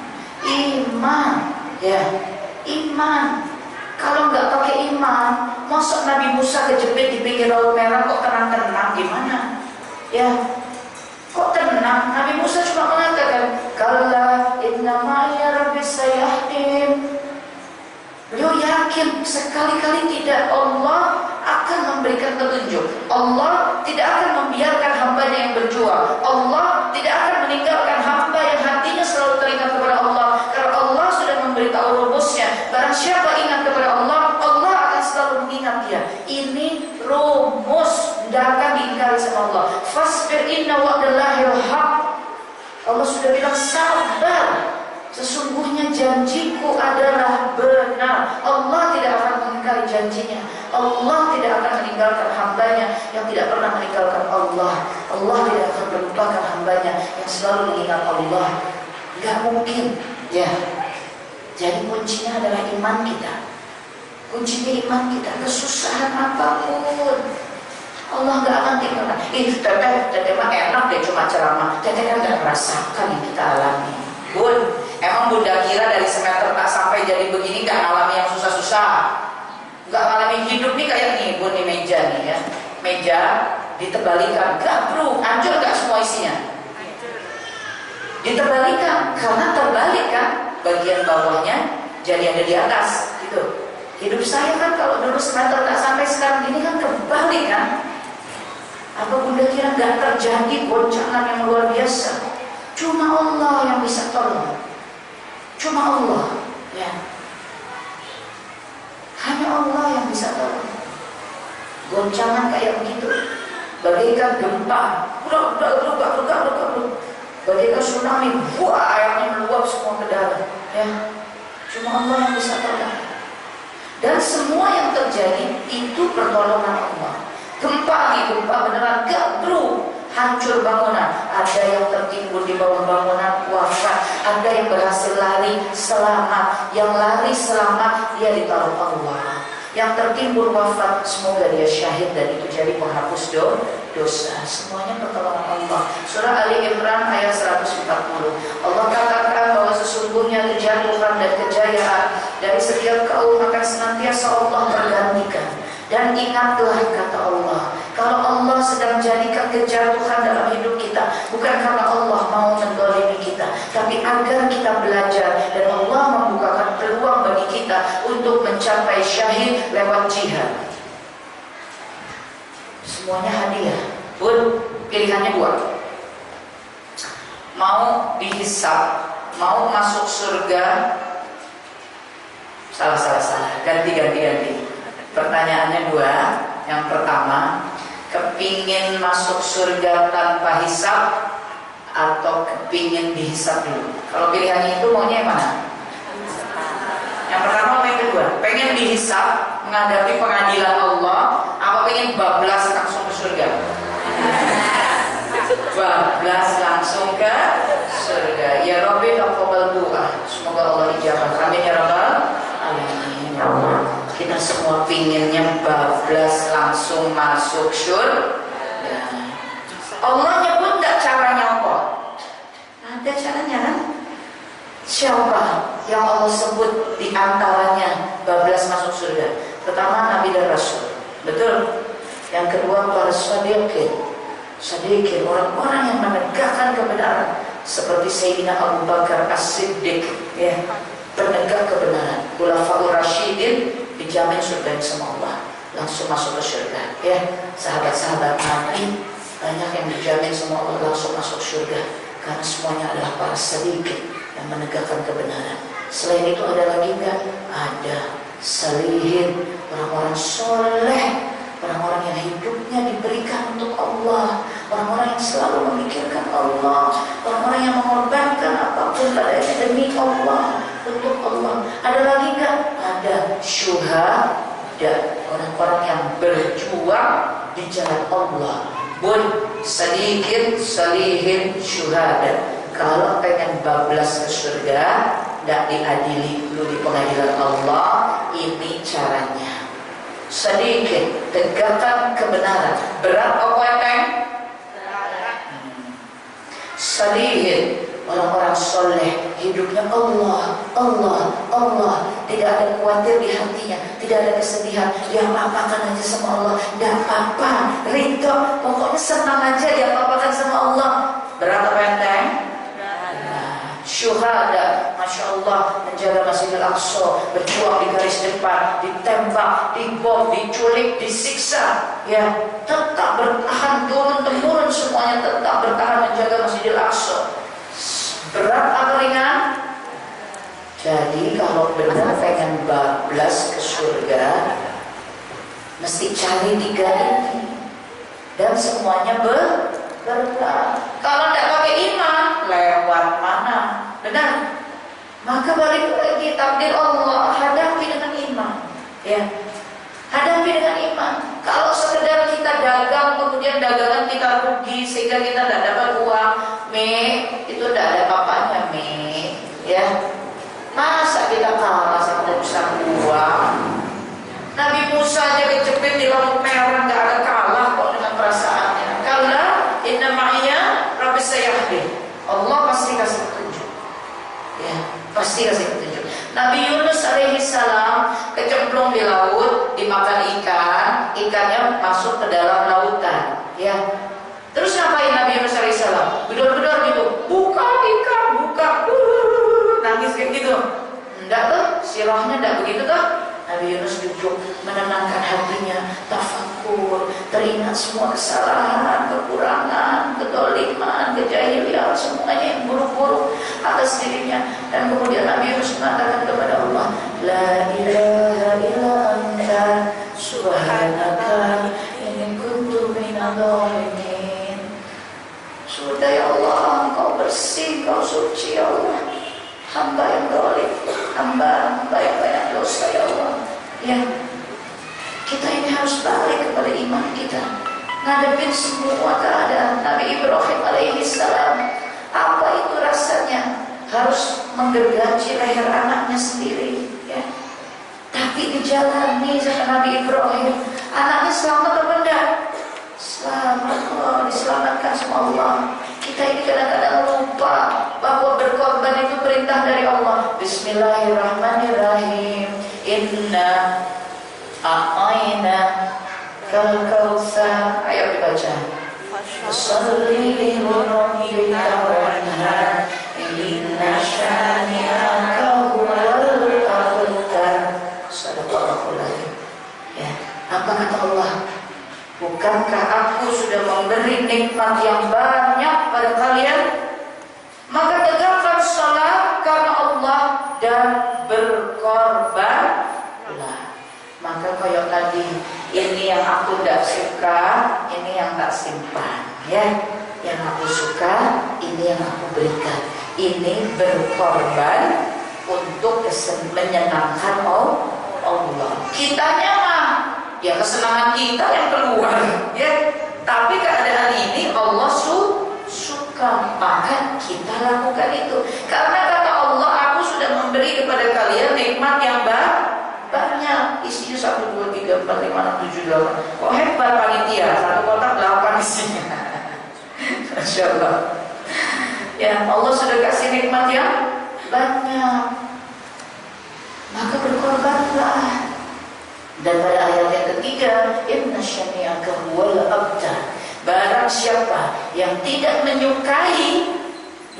S2: ya, iman. Kalau nggak pakai iman, masuk Nabi Musa kejepit di pinggir laut merah kok tenang-tenang gimana? Ya, kok tenang? Nabi Musa cuma mengatakan, "Kalla inna ma'iya rabbi sayahdin." Beliau yakin sekali-kali tidak Allah akan memberikan petunjuk. Allah tidak akan membiarkan hambanya yang berjuang. Allah tidak akan meninggalkan hamba yang hatinya selalu teringat kepada Allah. Karena Allah sudah memberitahu rumusnya. Barang siapa ingat kepada Allah, Allah akan selalu mengingat dia. Ini rumus, tidak akan diingkari sama Allah. Fasbir inna wa'dallahil haq. Allah sudah bilang sabar. Sesungguhnya janjiku adalah benar. Allah tidak akan mengingkari janjinya. Allah tidak akan meninggalkan hambanya yang tidak pernah meninggalkan Allah. Allah tidak akan melupakan hambanya yang selalu mengingat Allah. Gak mungkin, ya. Jadi kuncinya adalah iman kita. Kuncinya iman kita. Kesusahan apapun, Allah gak akan tinggalkan. Teteh mah enak deh cuma ceramah. Teteh kan gak merasakan yang kita alami. Bun, emang Bunda kira dari semester tak sampai jadi begini gak ngalami yang susah-susah? Gak ngalami hidup nih kayak nih Bun, di meja nih ya. Meja ditebalikan, gak bro, hancur gak semua isinya? Ditebalikan, karena terbalik kan, bagian bawahnya jadi ada di atas gitu. Hidup saya kan kalau dulu semester tak sampai sekarang gini kan kebalik kan. Apa Bunda kira gak terjadi goncangan yang luar biasa? Cuma Allah yang bisa tolong. Cuma Allah, ya. Hanya Allah yang bisa tolong. Goncangan kayak begitu, bagaikan gempa, bagaikan tsunami, wah airnya meluap semua ke dalam, ya. Cuma Allah yang bisa tolong. Dan semua yang terjadi itu pertolongan Allah. Gempa nih, gempa beneran gabruk, hancur bangunan. Ada yang tertimbun di bawah bangunan wafat, ada yang berhasil lari selamat. Yang lari selamat dia ditaruh Allah. Yang tertimbun wafat semoga dia syahid dan itu jadi penghapus dosa. Semuanya pertolongan Allah. Surah Ali Imran ayat 140. Allah katakan bahwa sesungguhnya kejatuhan dan kejayaan dari setiap kaum akan senantiasa Allah pergantikan. Dan ingatlah kata Allah, kalau Allah sedang jadikan kejatuhan dalam hidup kita, bukan karena Allah mau mendolimi kita, tapi agar kita belajar dan Allah membukakan peluang bagi kita untuk mencapai syahid lewat jihad. Semuanya hadiah. Bun, pilihannya dua. Mau dihisab, mau masuk surga. Salah. Ganti. Pertanyaannya dua. Yang pertama, kepingin masuk surga tanpa hisab atau kepingin dihisab dulu? Kalau pilihannya itu maunya yang mana? Yang pertama atau yang kedua? Pengen dihisab menghadapi pengadilan Allah, apa pengen bablas langsung ke surga? Bablas langsung ke surga. Ya Rabbi taqabbal doa. Semoga Allah ijabah. Amin ya rabbal alamin. Ya Allah. Kita semua pinginnya bablas langsung masuk surga. Allah nyebut tak caranya apa? Ada caranya kan? Siapa yang Allah sebut di antaranya bablas masuk surga? Pertama Nabi dan Rasul. Betul. Yang kedua para sadiqin, orang-orang yang menegakkan kebenaran seperti Sayyidina Abu Bakar As-Siddiq, ya, penegak kebenaran. Khulafaur Rasyidin dijamin surga sama Allah, langsung masuk ke surga, ya. Sahabat-sahabat Nabi banyak yang dijamin sama Allah langsung masuk surga karena semuanya adalah para sadiqin yang menegakkan kebenaran. Selain itu ada lagi enggak? Ada salihin, orang-orang soleh, orang-orang yang hidupnya diberikan untuk Allah, orang-orang yang selalu memikirkan Allah, orang-orang yang mengorbankan apapun padanya demi Allah, untuk Allah. Ada lagi enggak? Ada syuhada, orang-orang yang berjuang di jalan Allah. Bun sedikit salihin syuhada. Kalau pengen bablas ke surga, tidak diadili dulu di pengadilan Allah. Ini caranya. Sedikit tegakkan kebenaran. Berat apa yang salihin. Orang-orang soleh hidupnya Allah, Allah, Allah. Tidak ada khawatir di hatinya, tidak ada kesedihan. Dia apakan aja sama Allah, tidak apa-apa, ridho. Pokoknya senang aja dia apakan sama Allah. Berat apa enteng? Syuhada, Masya Allah, menjaga Masjidil Aqsa, berjuang di garis depan, ditembak, dibom, diculik, disiksa, ya, tetap bertahan turun-temurun semuanya, tetap bertahan menjaga Masjidil Aqsa. Berat apa ringan? Jadi kalau benar pengen bablas ke surga, mesti cari 3 ini, dan semuanya berat. Kalau tidak pakai iman, lewat mana? Benar? Maka balik lagi takdir Allah, hadapi dengan iman. Ya, hadapi dengan iman. Kalau sekedar kita dagang, kemudian dagangan kita rugi sehingga kita tidak dapat uang, itu tidak ada apa-apanya, ya. Masa kita kalah sama urusan uang? Nabi Musa aja kejepit di lampu merah, nggak ada kalah kok dengan perasaannya. Kalla inna ma'iyya rabbis sayahdi. Allah pasti kasih petunjuk, ya, pasti kasih petunjuk. Nabi Yunus alaihi salam kecemplung di laut, dimakan ikan, ikannya masuk ke dalam lautan, ya. Terus ngapain Nabi Yunus alaihi salam? Gedor-gedor gitu, buka ikan, buka, nangis kayak gitu. Enggak tuh, sirahnya enggak begitu tuh. Nabi Yunus duduk menenangkan hatinya, tafakur, teringat semua kesalahan, kekurangan, kedoliman, kejahilian, semuanya yang buruk-buruk atas dirinya. Dan kemudian Nabi Yunus mengatakan kepada Allah, La ilaha illa anta subhanaka inni kuntu minadh dhalimin. Sudah ya Allah, Engkau bersih, Engkau suci ya Allah. Hamba yang zalim, hamba yang banyak dosa ya Allah. Ya, kita ini harus balik kepada iman kita, ngadepin semua keadaan. Nabi Ibrahim alaihi salam, apa itu rasanya harus menggergaji leher anaknya sendiri, ya. Tapi dijalani sama Nabi Ibrahim. Anaknya selamat atau enggak? Selamat, Allah diselamatkan sama Allah. Kita ini kadang-kadang lupa bahwa berkorban itu perintah dari Allah. Bismillahirrahmanirrahim. Inna a'ayna kal kautsar. Ayo dibaca. Shalli li rabbika wanhar. Inna syani'aka huwal abtar. Sadaqallahul adzim. Ya, apa kata Allah? Bukankah aku sudah memberi nikmat yang banyak pada kalian? Maka tegakkan salat karena Allah dan berkorbanlah. Maka kayak tadi, ini yang aku tidak suka, ini yang tak simpan, ya. Yang aku suka, ini yang aku berikan. Ini berkorban untuk menyenangkan Allah. Kitanya mah, ya kesenangan kita yang keluar, ya. Tapi keadaan ini Allah suka, maka kita lakukan itu. Karena kata Allah, aku sudah memberi kepada kalian nikmat yang banyak. Isinya 1, 2, 3, 4, 5, 6, 7, 8. Kok hebat panitia, satu kotak 8 isinya. Masya Allah. Ya, Allah sudah kasih nikmat yang banyak, maka berkorbanlah. Dan pada ayat yang ketiga, inna syani'aka huwal abtar. Barang siapa yang tidak menyukai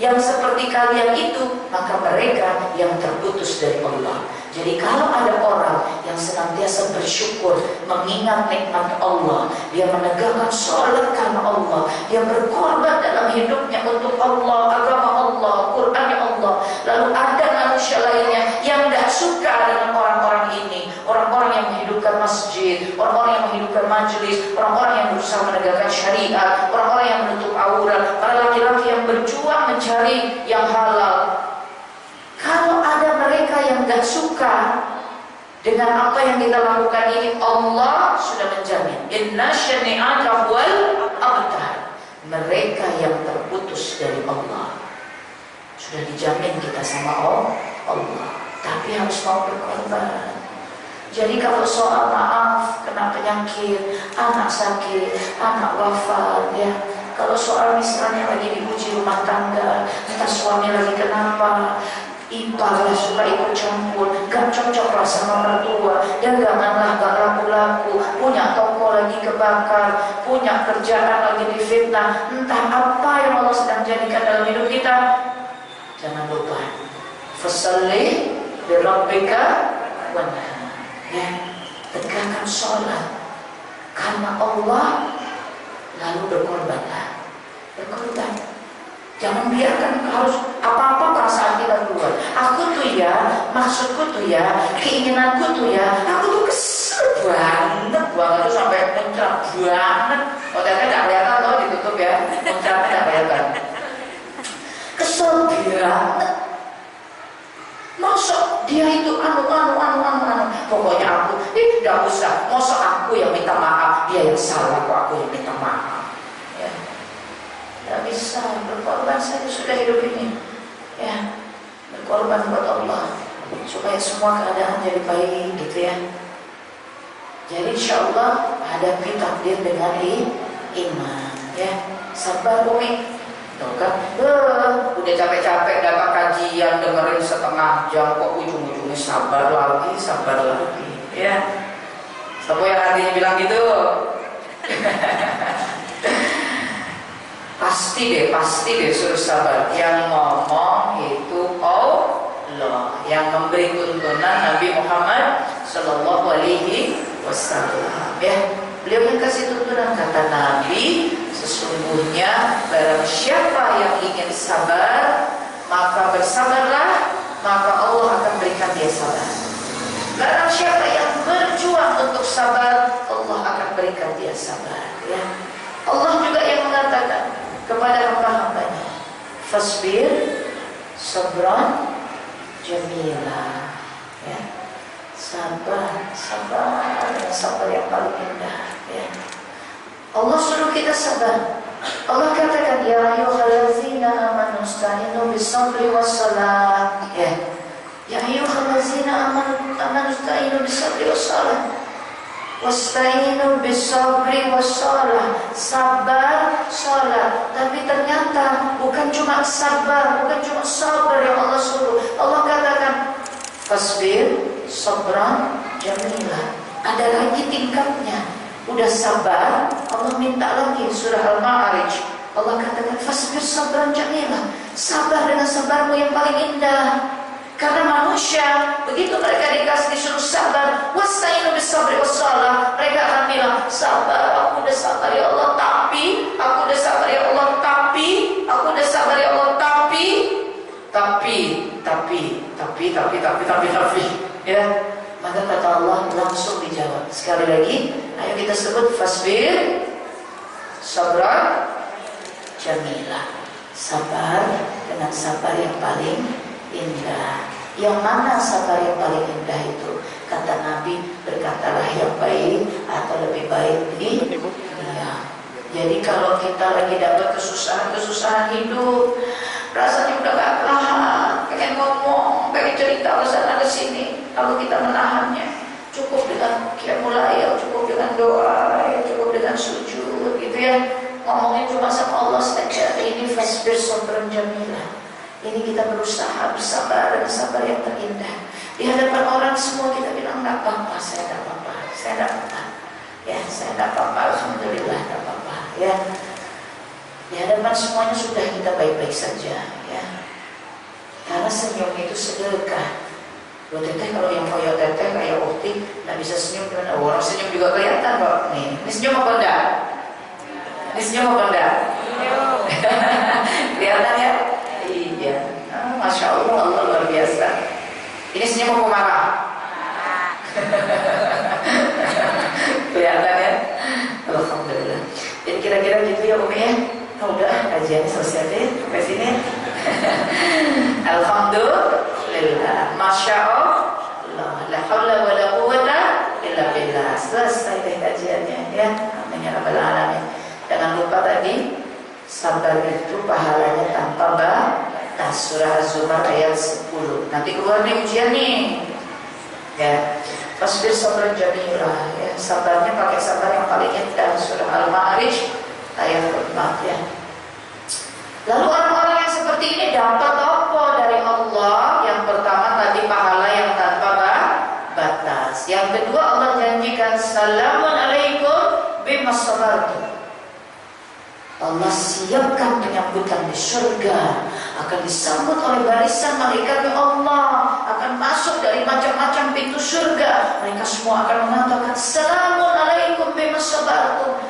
S2: yang seperti kalian itu, maka mereka yang terputus dari Allah. Jadi kalau ada orang yang senantiasa bersyukur, mengingat nikmat Allah, dia menegakkan sholat karena Allah, dia berkorban dalam hidupnya untuk Allah, agama Allah, Qurannya Allah. Lalu ada manusia lainnya yang tidak suka dengan orang-orang ini, orang-orang yang menghidupkan masjid, orang-orang yang menghidupkan majelis, orang-orang yang berusaha menegakkan syariat, orang-orang yang menutup aurat, para laki-laki yang berjuang mencari yang halal. Kalau ada mereka yang gak suka, Dengan apa yang kita lakukan ini Allah sudah menjamin. Inna syani'aka wal abtar. Mereka yang terputus dari Allah sudah dijamin kita sama Allah. Tapi harus mau berkorban. Jadi kalau soal maaf, kena penyakit, anak sakit, anak wafat, ya. Kalau soal misalnya lagi diuji rumah tangga, entah suami lagi kenapa, ipar lah suka ikut campur, gak cocok lah sama mertua, daganganlah gak laku-laku, punya toko lagi kebakar, punya kerjaan lagi difitnah, entah apa yang Allah sedang jadikan dalam hidup kita. Jangan lupa, fasalli lirabbika wanhar, ya, tegakkan sholat karena Allah, lalu berkorbanlah, berkorban. Jangan biarkan harus apa-apa perasaan kita keluar. Aku tuh ya, maksudku tuh ya, keinginanku tuh ya, aku tuh kesel banget tuh sampai muncrat banget. Hotelnya nggak kelihatan loh, ditutup ya, muncratnya nggak kelihatan. Kesel banget. Masa dia itu anu. Pokoknya aku, nggak usah. Masa aku yang minta maaf, dia yang salah kok aku yang minta maaf. Ya. Tidak bisa berkorban saja sudah hidup ini, ya, berkorban buat Allah supaya semua keadaan jadi baik, gitu ya. Jadi insya Allah hadapi takdir dengan iman, ya, sabar Umi. Tuh kan, udah capek-capek dapat kajian dengerin setengah jam kok ujung-ujungnya sabar lagi, ya. Siapa yang hatinya bilang gitu? Pasti deh suruh sabar. Yang ngomong itu Allah, yang memberi tuntunan Nabi Muhammad Sallallahu Alaihi Wasallam. Ya, beliau yang kasih tuntunan, kata Nabi, sesungguhnya barang siapa yang ingin sabar, maka bersabarlah, maka Allah akan berikan dia sabar. Barang siapa yang berjuang untuk sabar, Allah akan berikan dia sabar. Ya, Allah juga yang mengatakan kepada hamba-hambanya, fasbir sabran jamila, ya, sabar yang paling indah, ya. Allah suruh kita sabar. Allah katakan, ya ayyuhallazina amanu ista'inu bis-sabri was-salah, ya. Ya ayyuhallazina amanu ista'inu bis-sabri was-salah. Wasta'inu bis-sabri was-salah. Sabar, salat. Tapi ternyata bukan cuma sabar, bukan cuma sabar yang Allah suruh. Allah katakan, fasbir sabran jamila. Ada lagi tingkatnya. Udah sabar, Allah minta lagi, surah Al-Ma'arij. Allah katakan, fasbir sabran jamila. Sabar dengan sabarmu yang paling indah. Karena manusia, begitu mereka disuruh sabar, wasta'inu bis-sabri was-salah, mereka akan bilang, sabar, aku udah sabar ya Allah, tapi, aku udah sabar ya Allah, tapi, aku udah sabar ya Allah, tapi, ya. Maka kata Allah langsung dijawab. Sekali lagi, ayo kita sebut fasbir sabran jamila. Sabar dengan sabar yang paling indah. Yang mana sabar yang paling indah itu? Kata Nabi, berkatalah yang baik atau lebih baik di dunia. Jadi kalau kita lagi dapat kesusahan hidup, rasanya udah gak tahan, pengen ngomong, pengen cerita ke sana ke sini, lalu kita menahannya. Cukup dengan qiyamul lail, cukup dengan doa, ya, cukup dengan sujud, gitu ya. Ngomongnya cuma sama Allah saja. Ini fasbir sabran jamila. Ini kita berusaha bersabar dengan sabar yang terindah. Di hadapan orang semua kita bilang, nggak apa-apa, saya nggak apa-apa, ya, saya nggak apa-apa, alhamdulillah nggak apa-apa, ya. Di hadapan semuanya sudah kita baik-baik saja, ya. Karena senyum itu sedekah. Buat teteh, kalau yang kayak teteh kayak ukti nggak bisa senyum gimana? Orang senyum juga kelihatan kok. Nih, ini senyum apa enggak? Ini senyum apa enggak? Kelihatan ya? Iya, Masya Allah, Allah luar biasa. Ini senyum apa marah? Kelihatan ya? Alhamdulillah. Jadi kira-kira gitu ya Umi ya. Udah, kajiannya selesai deh sampai sini. Alhamdulillah, Masya Allah, la haula wa la Rabbil Alamin. Jangan lupa tadi, sabar itu pahalanya tanpa batas. Surah Az-Zumar ayat 10. Nanti keluar nih ujian nih. Ya, fasbir sabran jamila. Ya, sabarnya pakai sabar yang paling indah. Surah Al-Ma'arij ayat 4 ya. Lalu orang-orang yang seperti ini dapat apa dari Allah? Yang pertama tadi pahala yang tanpa batas. Yang kedua Allah janjikan salamun alaikum bima sabartum. Allah siapkan penyambutan di surga, akan disambut oleh barisan malaikat Allah, akan masuk dari macam-macam pintu surga. Mereka semua akan mengatakan salamun alaikum bima sabartum.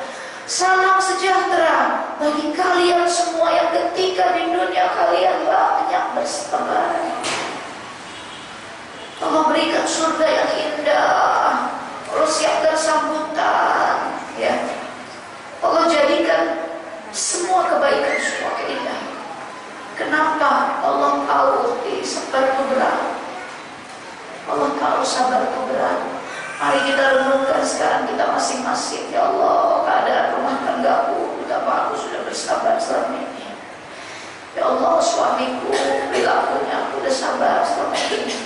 S2: Salam sejahtera bagi kalian semua yang ketika di dunia kalian banyak bersabar. Allah berikan surga yang indah. Allah siapkan sambutan, ya. Allah jadikan semua kebaikan, semua keindahan. Kenapa? Allah tahu sabar itu berat. Allah tahu sabar itu berat. Mari kita renungkan sekarang kita masing-masing. Ya Allah, keadaan rumah tanggaku, betapa aku sudah bersabar selama ini. Ya Allah, suamiku, perilakunya aku sudah sabar selama ini.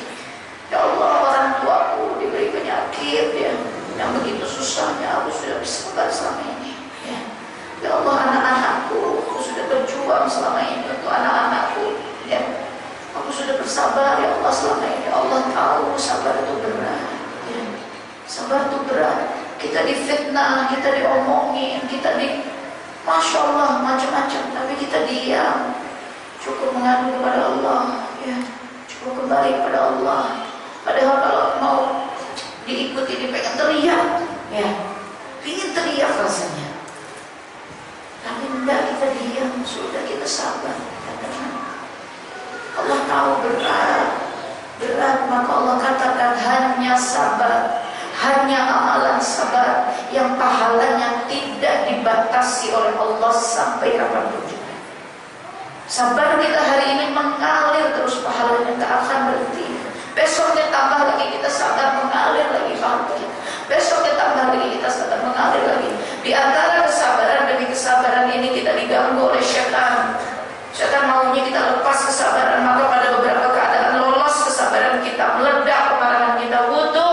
S2: Ya Allah, orang tuaku diberi penyakit ya, yang begitu susahnya aku sudah bersabar selama ini. Ya Allah, anak-anakku, aku sudah berjuang selama ini untuk anak-anakku. Ya, aku sudah bersabar ya Allah selama ini. Allah tahu sabar itu berat. Ya. Sabar itu berat. Kita difitnah, kita diomongin, kita Masya Allah macam-macam, tapi kita diam. Cukup mengadu kepada Allah, ya. Cukup kembali kepada Allah. Padahal kalau mau diikuti, pengen teriak, ya, ingin teriak rasanya. Tapi tidak, kita diam, sudah kita sabar. Allah tahu berat, maka Allah katakan hanya sabar, hanya amalan sabar yang pahalanya tidak dibatasi oleh Allah sampai kapanpun juga. Sabar kita hari ini mengalir terus pahalanya, tak akan berhenti. Besoknya tambah lagi kita sabar, mengalir lagi pahala kita. Besoknya tambah lagi kita sabar, mengalir lagi. Di antara kesabaran demi kesabaran ini kita diganggu oleh syaitan. Syaitan maunya kita lepas kesabaran, maka pada beberapa keadaan lolos kesabaran kita, meledak kemarahan kita. Wudu,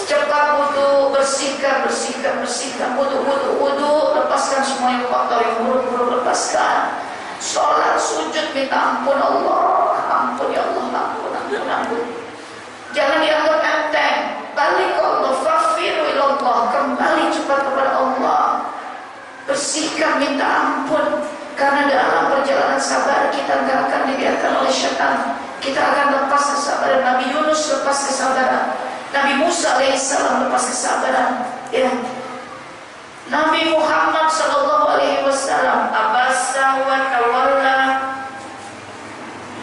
S2: cepat wudu, bersihkan, wudu, lepaskan semua yang kotor, yang buruk-buruk, lepaskan. Sholat, sujud, minta ampun Allah, ampun ya Allah, ampun. Jangan dianggap enteng. Balik ke Allah, fafiru ilallah, kembali cepat kepada Allah. Bersihkan, minta ampun. Karena dalam perjalanan sabar kita tidak akan dibiarkan oleh syaitan. Kita akan lepas kesabaran. Nabi Yunus lepas kesabaran. Nabi Musa alaihissalam lepas kesabaran. Ya. Nabi Muhammad sallallahu alaihi wasallam abasa wa tawalla,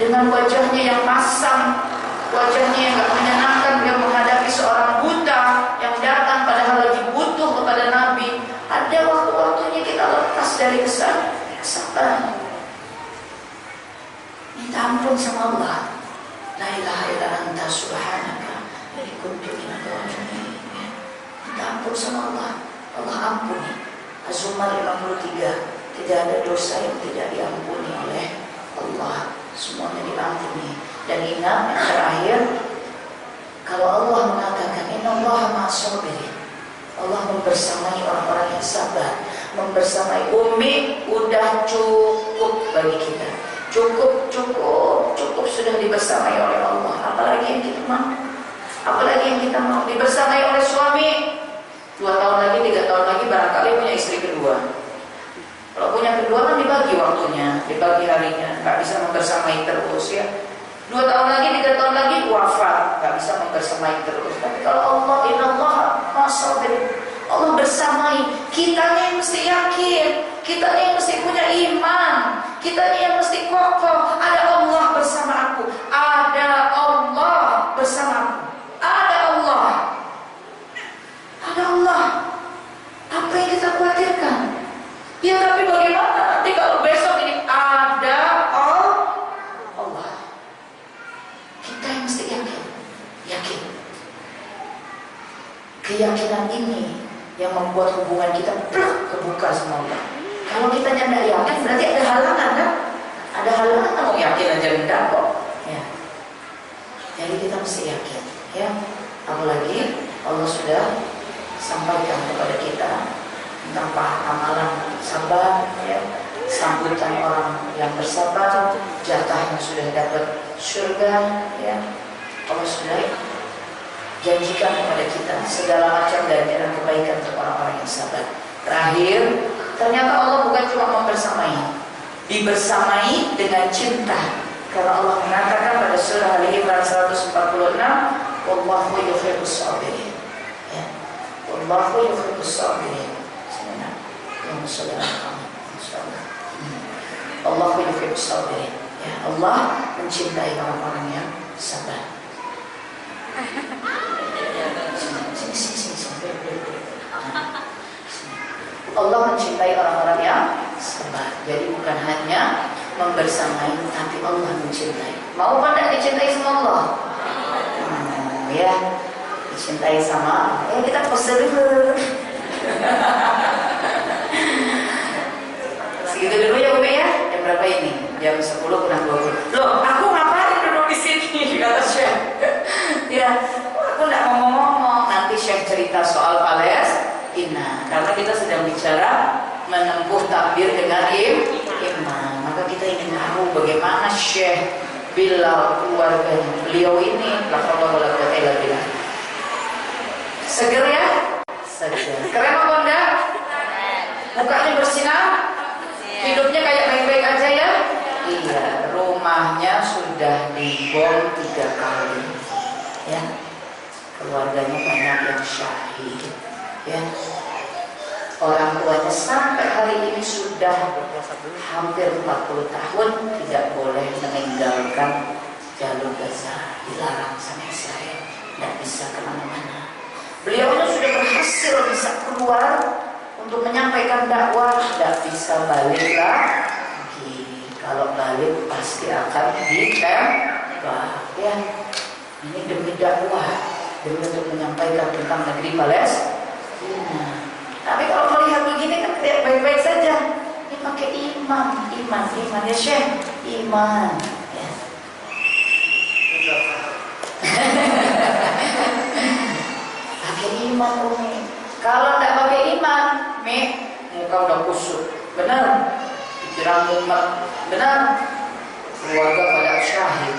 S2: dengan wajahnya yang masam, wajahnya yang gak menyenangkan, dia menghadapi seorang buta yang datang padahal lagi butuh kepada Nabi. Ada waktu-waktunya kita lepas dari kesabaran. Minta ampun sama Allah. La ilaha illa anta subhanaka inni kuntu minadh dhalimin. Minta ampun sama Allah. Allah ampuni. Az-Zumar 53. Tidak ada dosa yang tidak diampuni oleh Allah. Semuanya diampuni. Dan ingat yang terakhir, kalau Allah mengatakan innallaha ma'as-sabirin, Allah membersamai orang-orang yang sabar, membersamai. Umi udah cukup bagi kita. Cukup sudah dibersamai oleh Allah. Apalagi yang kita mau? Apalagi yang kita mau? Dibersamai oleh suami. 2 tahun lagi, 3 tahun lagi barangkali punya istri kedua. Kalau punya kedua kan dibagi waktunya, dibagi harinya, nggak bisa membersamai terus ya. 2 tahun lagi, 3 tahun lagi wafat, nggak bisa membersamai terus. Tapi kalau Allah, innallaha ma'as-sabirin, Allah bersamai. Kitanya yang mesti yakin, kitanya yang mesti punya iman, kitanya yang mesti kokoh. Ada Allah bersama aku, ada Allah bersama aku, ada Allah. Ada Allah. Apa yang kita khawatirkan? Ya tapi bagaimana nanti kalau besok ini ada Allah? Kita yang mesti yakin. Keyakinan ini yang membuat hubungan kita kebuka sama Allah. Kalau kita tidak yakin berarti ada halangan kan? Ada halangan mau yakin aja enggak kok. Ya. Jadi kita mesti yakin. Ya. Apalagi Allah sudah sampaikan kepada kita tentang amalan sabar, ya, sambutan orang yang bersabar, jatahnya sudah dapat surga, ya. Allah sudah janjikan kepada kita segala macam ganjaran kebaikan untuk orang-orang yang sabar. Terakhir, ternyata Allah bukan cuma membersamai, dibersamai dengan cinta. Karena Allah mengatakan pada surah Al-Imran 146, Wallahu yuhibbus sabirin. Ya. Wallahu yuhibbus sabirin. Sebenarnya yang saudara kami, insyaallah. Allah yuhibbus sabirin. Ya, Allah mencintai orang-orang yang sabar. Allah mencintai orang-orang yang sabar. Jadi bukan hanya membersamai, tapi Allah mencintai. Mau kan tidak dicintai sama Allah? Ya, dicintai sama. Ya kita pesan dulu. Segitu dulu ya Umi ya. Jam berapa ini? Jam 10 kurang 20. Loh, aku ngapain duduk di sini? Kata Syekh. Ya, aku tidak mau ngomong. Nanti Syekh cerita soal Palestina. Karena kita sedang bicara menempuh takbir dengan iman. Maka kita ingin tahu bagaimana Syekh Bilal keluarganya. Beliau ini la haula wala quwwata illa billah. Seger ya? Seger. Keren apa enggak? Mukanya bersinar? Hidupnya kayak baik-baik aja ya? Iya, rumahnya sudah dibom 3 kali. Ya. Keluarganya banyak yang syahid. Ya. Orang tuanya sampai hari ini sudah hampir 40 tahun tidak boleh meninggalkan jalur Gaza, dilarang sama Israel, tidak bisa kemana-mana. Beliau sudah berhasil bisa keluar untuk menyampaikan dakwah, tidak bisa balik lagi. Kalau balik pasti akan ditembak. Ya, ini demi dakwah, demi untuk menyampaikan tentang negeri Palestina. Tapi kalau melihat begini kan tidak baik-baik saja. Ini pakai iman ya Syekh, iman. Ya. Pakai iman Umi. Kalau tidak pakai iman, muka udah kusut. Benar. Pikiran umat, benar. Keluarga pada syahid.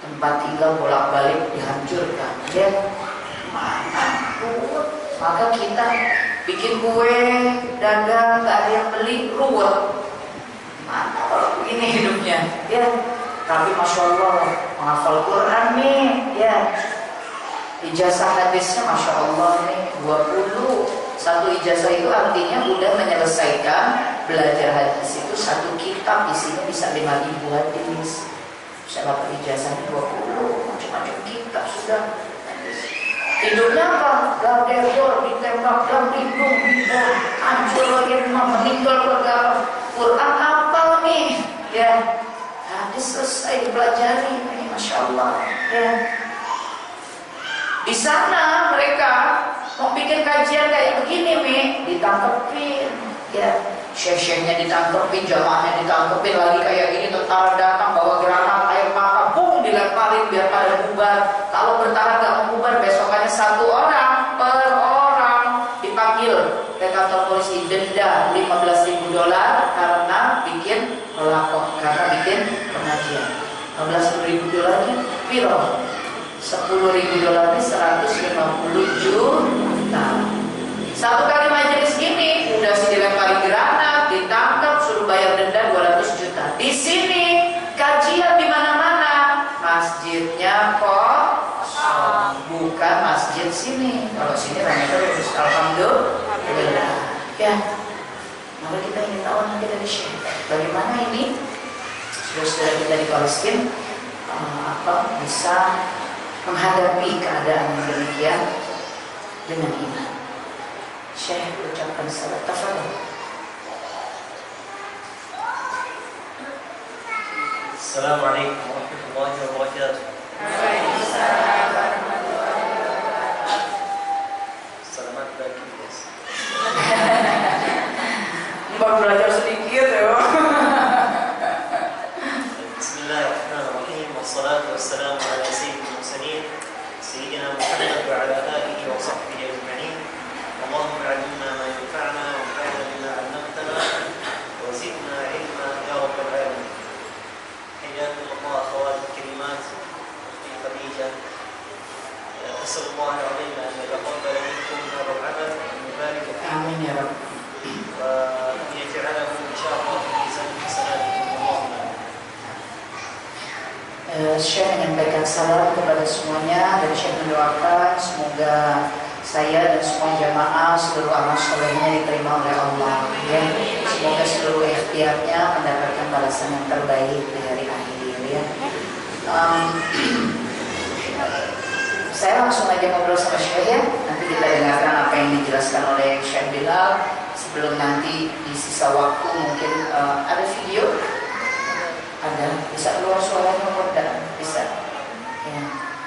S2: Tempat tinggal bolak-balik dihancurkan. Ya. Mana? Maka kita bikin kue, dagang, nggak ada yang beli, ruwet. Mana kalau begini hidupnya, ya. Tapi masya Allah, menghafal Quran nih, ya. Ijazah hadisnya masya Allah nih 20. Satu ijazah itu artinya udah menyelesaikan belajar hadis itu 1 kitab, isinya bisa 5.000 hadis. Bisa dapat ijazahnya 20, macam-macam kitab sudah. Hidupnya apa? Gardedor, ditembak, dan lindung, hancur lagi rumah, meninggal keluarga. Quran apa nih? Ya, hadis selesai dipelajari, ini masya Allah. Ya, di sana mereka mau bikin kajian kayak begini, ditangkepin. Ya, syekh-syekhnya ditangkepin, jamaahnya ditangkepin lagi kayak gini. Tentara datang bawa granat, air mata, bung dilemparin biar pada bubar. Kalau bertahan gak mau bubar, besokannya 1 orang per orang dipanggil ke kantor polisi, denda $15.000 karena bikin melapor, karena bikin pengajian. $15.000 piro? $10.000 150 juta. 1 kali majelis gini udah sih dilempari granat, ditangkap, suruh bayar denda 200 juta. Di sini kajian di mana-mana, masjidnya kosong, bukan masjid sini. Kalau sini ramai terus, alhamdulillah. Ya, maka kita ingin tahu nanti dari Syekh, bagaimana ini saudara kita di Palestina bisa menghadapi keadaan yang demikian dengan iman. Syekh ucapkan salat tafadhol.
S3: Assalamualaikum warahmatullahi wabarakatuh.
S2: Waalaikumsalam warahmatullahi wabarakatuh. Abang belajar sedikit ya.
S3: Bismillahirrahmanirrahim. Wassalatu wassalamu ala sayyidil mursalin sayyidina Muhammad wa ala alihi wa sahbihi ajma'in. Allahumma 'allimna ma yanfa'una wanfa'na bima 'allamtana wa zidna 'ilma ya rabbal alamin. Hayyakumullah akhawati karimat fi Khadijah. أسأل الله العظيم أن يتقبل منكم هذا العمل وأن يبارك فيه.
S2: Amin ya Rabb.
S3: وأن يجعله إن شاء الله في ميزان حسناتكم اللهم آمين.
S2: Syekh menyampaikan salam kepada semuanya dan Syekh mendoakan semoga saya dan semua jamaah seluruh amal solehnya diterima oleh Allah. Ya. Semoga seluruh ikhtiarnya mendapatkan balasan yang terbaik di hari akhir. Ya. Saya langsung aja ngobrol sama Syekh ya. Nanti kita dengarkan apa yang dijelaskan oleh Syekh Bilal. Sebelum nanti di sisa waktu mungkin ada video. Ada, bisa keluar suaranya mudah, bisa. Ya,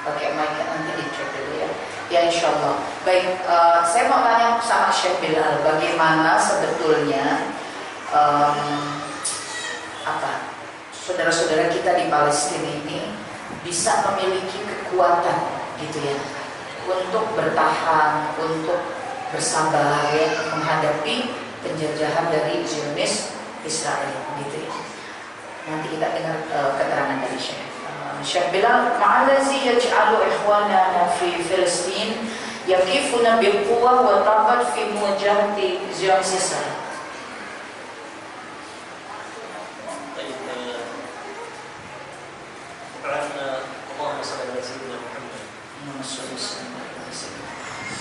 S2: pakai mic nanti dicek dulu ya. Ya insya Allah. Baik, saya mau tanya sama Syekh Bilal, bagaimana sebetulnya saudara-saudara kita di Palestina ini bisa memiliki kekuatan, gitu ya, untuk bertahan, untuk bersabar ya, menghadapi penjajahan dari Zionis Israel, gitu ya. Nanti kita dengar keterangan dari Syekh. Syekh Bilal, ma'alazi yaj'alu ikhwanana fi Filistin yakifuna bil quwwah wa tabat fi muwajahati Zionis Israel.
S3: طيب طبعا اللهم صل على سيدنا محمد.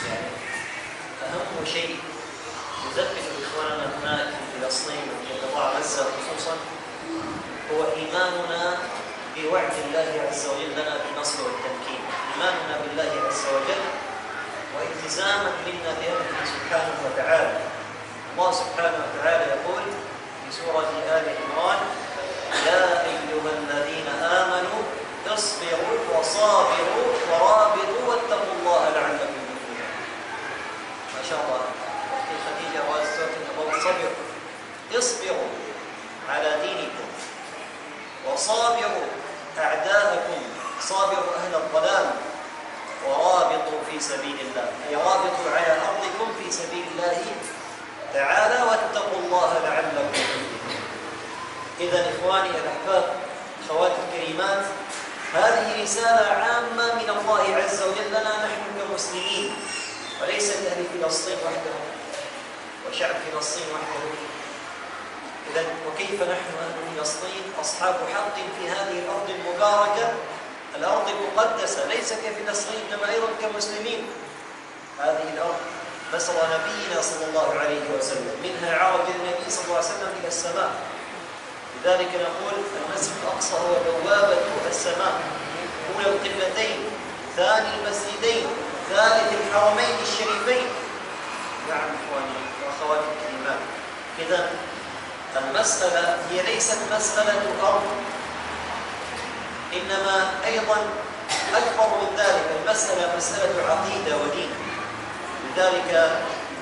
S3: يعني أهم شيء يثبت إخواننا هناك في فلسطين وفي قطاع غزة خصوصا هو إيماننا بوعد الله عز وجل لنا بالنصر والتمكين، إيماننا بالله عز وجل والتزاما منا بأمره سبحانه وتعالى. الله سبحانه وتعالى يقول في سورة آل عمران: يا أيها الذين آمنوا اصبروا وصابروا ورابطوا واتقوا الله لعلكم تفلحون. ما شاء الله أختي خديجة وأزواجك الله صبر، اصبروا على دينكم وصابروا أعداءكم، صابروا أهل الضلال ورابطوا في سبيل الله، أي رابطوا على أرضكم في سبيل الله تعالى واتقوا الله لعلكم تفلحون. إذا إخواني الأحباب أخواتي الكريمات، هذه رسالة عامة من الله عز وجل لنا نحن كمسلمين وليس لأهل فلسطين وحدهم وشعب فلسطين وحده. إذا وكيف نحن أهل فلسطين أصحاب حق في هذه الأرض المباركة، الأرض المقدسة، ليس كفلسطين إنما أيضا كمسلمين. هذه الأرض بسر نبينا صلى الله عليه وسلم، منها عرج النبي صلى الله عليه وسلم إلى السماء. لذلك نقول المسجد الأقصى هو بوابة السماء، أولى القبلتين، ثاني المسجدين، ثالث الحرمين الشريفين. نعم إخواني وأخواتي الكريمات، إذا المسألة هي ليست مسألة أرض، إنما أيضا أكبر من ذلك، المسألة مسألة عقيدة ودين. لذلك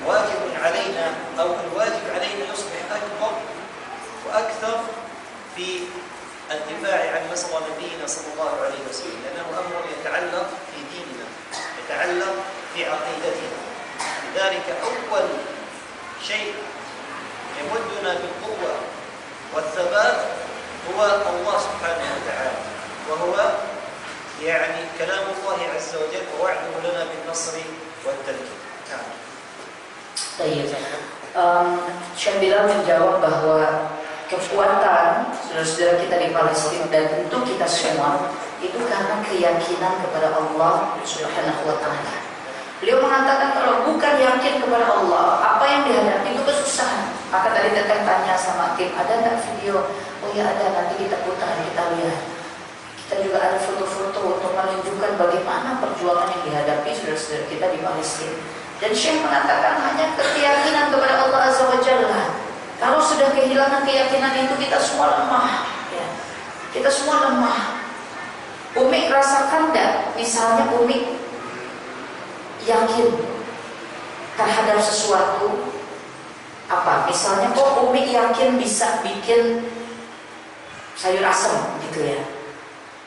S3: واجب علينا أو الواجب علينا يصبح أكبر وأكثر في الدفاع عن مسار نبينا صلى الله عليه وسلم، لأنه أمر يتعلق في ديننا، يتعلق في عقيدتنا. لذلك أول شيء يمدنا بالقوة والثبات هو الله سبحانه وتعالى، وهو يعني كلام الله عز وجل ووعده لنا بالنصر والتمكين. نعم.
S2: Baik. Syekh Bilal menjawab bahwa kekuatan saudara-saudara kita di Palestina dan tentu kita semua itu karena keyakinan kepada Allah Subhanahu wa taala. Beliau mengatakan kalau bukan yakin kepada Allah, apa yang dihadapi itu kesusahan. Maka tadi teteh tanya sama tim, ada nggak video? Oh ya ada, nanti kita putar, kita lihat. Kita juga ada foto-foto untuk menunjukkan bagaimana perjuangan yang dihadapi saudara-saudara kita di Palestina. Dan Syekh mengatakan hanya keyakinan kepada Allah Azza wa Jalla. Kalau sudah kehilangan keyakinan itu kita semua lemah. Ya. Kita semua lemah. Umi rasakan enggak? Misalnya Umi yakin terhadap sesuatu, Apa? Misalnya kok Umi yakin bisa bikin sayur asem gitu ya.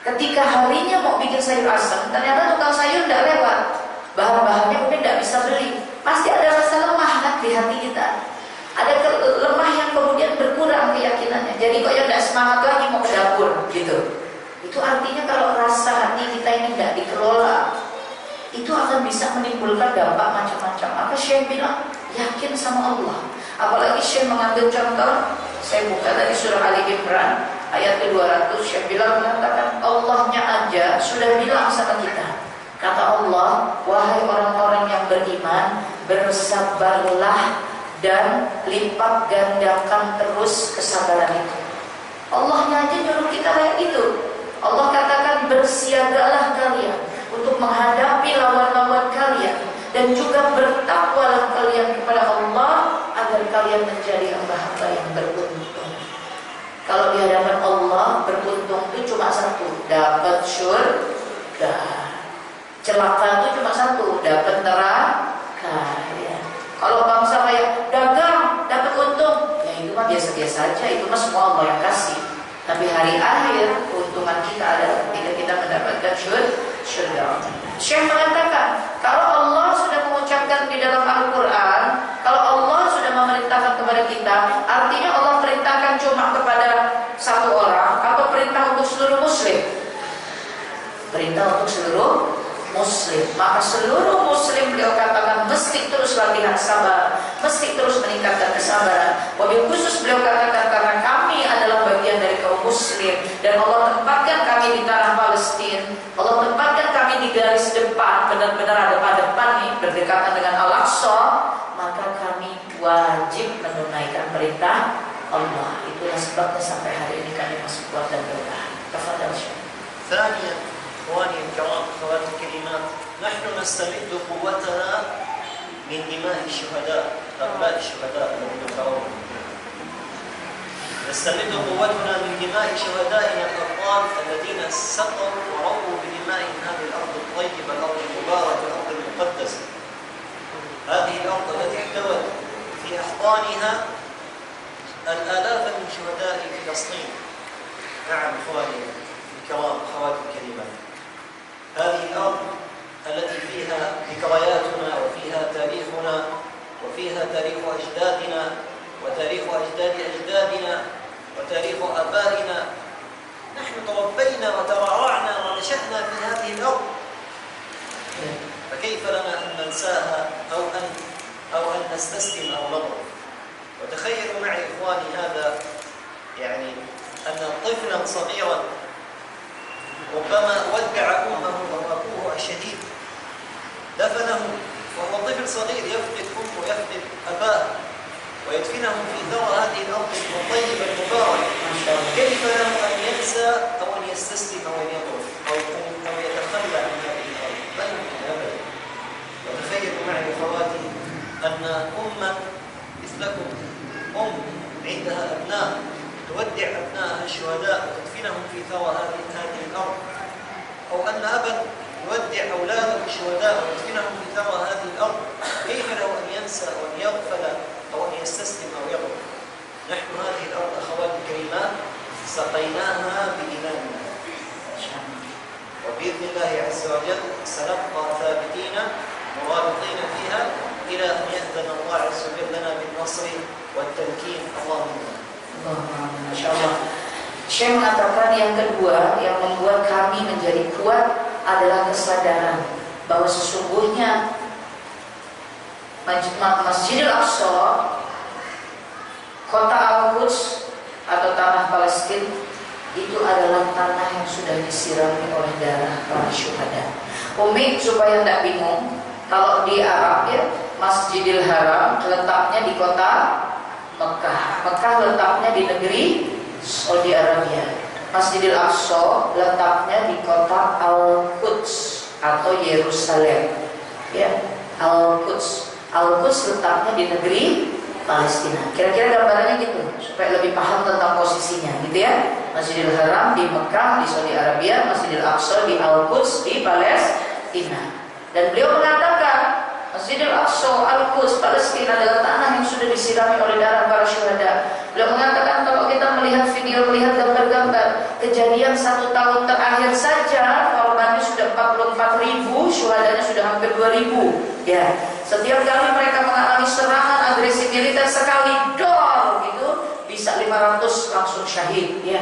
S2: Ketika harinya mau bikin sayur asem, ternyata tukang sayur tidak lewat. Bahan-bahannya Umi tidak bisa beli. Pasti ada rasa lemah kan di hati kita. Ada lemah yang kemudian berkurang keyakinannya. Jadi kok yang tidak semangat lagi mau ke dapur gitu. Itu artinya kalau rasa hati kita ini tidak dikelola, itu akan bisa menimbulkan dampak macam-macam. Maka Syekh bilang yakin sama Allah. Apalagi Syekh mengambil contoh, saya buka tadi surah Ali Imran ayat ke-200. Syekh bilang mengatakan Allahnya aja sudah bilang sama kita. Kata Allah, wahai orang-orang yang beriman, bersabarlah dan lipat gandakan terus kesabaran itu. Allahnya aja nyuruh kita kayak itu. Allah katakan bersiagalah kalian untuk menghadapi lawan-lawan kalian, dan juga bertakwalah kalian kepada Allah agar kalian menjadi hamba-hamba yang beruntung. Kalau di hadapan Allah beruntung itu cuma satu, dapat surga. Celaka itu cuma satu, dapat neraka. Ya. Kalau bangsa kayak dagang dapat untung, ya itu mah biasa-biasa aja, itu mah semua Allah yang kasih. Tapi hari akhir keuntungan kita adalah ketika kita mendapatkan surga. Syekh mengatakan, kalau Allah sudah mengucapkan di dalam Al-Quran, kalau Allah sudah memerintahkan kepada kita, artinya Allah perintahkan cuma kepada satu orang atau perintah untuk seluruh muslim? Perintah untuk seluruh muslim. Maka seluruh muslim beliau katakan mesti terus latihan sabar, mesti terus meningkatkan kesabaran. Wabil khusus beliau katakan karena kami adalah bagian dari kaum muslim dan Allah tempatkan kami di tanah Palestina, Allah tempatkan kami di garis depan, benar-benar ada pada depan nih, berdekatan dengan Al-Aqsa, maka kami wajib menunaikan perintah Allah. Itulah sebabnya sampai hari ini kami masih kuat dan bertahan. Tafadhal Syekh.
S3: ثانيا إخواني الكرام أخواتي الكريمات، نحن نستمد قوتنا من دماء الشهداء، أبناء الشهداء الذين كرموا. نستمد قوتنا من دماء شهدائنا الأبطال الذين سقوا ورووا بدمائهم هذه الأرض الطيبة، الأرض المباركة، الأرض المقدسة. هذه الأرض التي احتوت في أحضانها الآلاف من شهداء فلسطين. نعم إخواني الكرام أخواتي الكريمات، هذه الأرض التي فيها ذكرياتنا وفيها تاريخنا وفيها تاريخ أجدادنا وتاريخ أجداد أجدادنا وتاريخ آبائنا. نحن تربينا وترعرعنا ونشأنا في هذه الأرض، فكيف لنا أن ننساها أو أن نستسلم أو نضرب؟ وتخيلوا معي إخواني هذا، يعني أن طفلا صغيرا ربما ودع أمه وأبوه الشديد، دفنه وهو طفل صغير يفقد أمه ويفقد أباه، ويدفنه في ثرى هذه الأرض الطيبة المباركة. كيف له أن ينسى أو أن يستسلم أو أن يضرب أو يتخلى عن هذه الأرض؟ بل أبدا. وتخيلوا معي أخواتي أن أما مثلكم، أم عندها أبناء تودع أبنائها الشهداء وتدفنهم في ثرى هذه الأرض، أو أن أبا يودع أولاده الشهداء ويدفنهم في ثرى هذه الأرض، كيف له أن ينسى أو أن يغفل أو أن يستسلم أو يغفل؟ نحن هذه الأرض أخواتي الكريمات سقيناها بإيماننا، وبإذن الله عز وجل سنبقى ثابتين مرابطين فيها إلى أن يأذن الله عز وجل لنا بالنصر والتمكين. اللهم
S2: Masya Allah. Syekh mengatakan yang kedua yang membuat kami menjadi kuat adalah kesadaran bahwa sesungguhnya Masjidil Aqsa, kota Al-Quds atau tanah Palestina, itu adalah tanah yang sudah disirami oleh darah para syuhada. Umi supaya tidak bingung, kalau di Arab ya Masjidil Haram letaknya di kota Mekah. Mekah letaknya di negeri Saudi Arabia. Masjidil Aqsa letaknya di kota Al-Quds atau Yerusalem. Ya, Al-Quds. Al-Quds letaknya di negeri Palestina. Kira-kira gambarannya gitu, supaya lebih paham tentang posisinya, gitu ya. Masjidil Haram di Mekah di Saudi Arabia, Masjidil Aqsa di Al-Quds di Palestina. Dan beliau mengatakan Masjidil Aqsa, Al-Quds, Palestina adalah tanah yang sudah disirami oleh darah para syuhada. Beliau mengatakan kalau kita melihat video, melihat gambar-gambar kejadian 1 tahun terakhir saja, korbannya sudah 44.000, syuhadanya sudah hampir 2.000. Ya, setiap kali mereka mengalami serangan agresi militer sekali dor gitu, bisa 500 langsung syahid. Ya,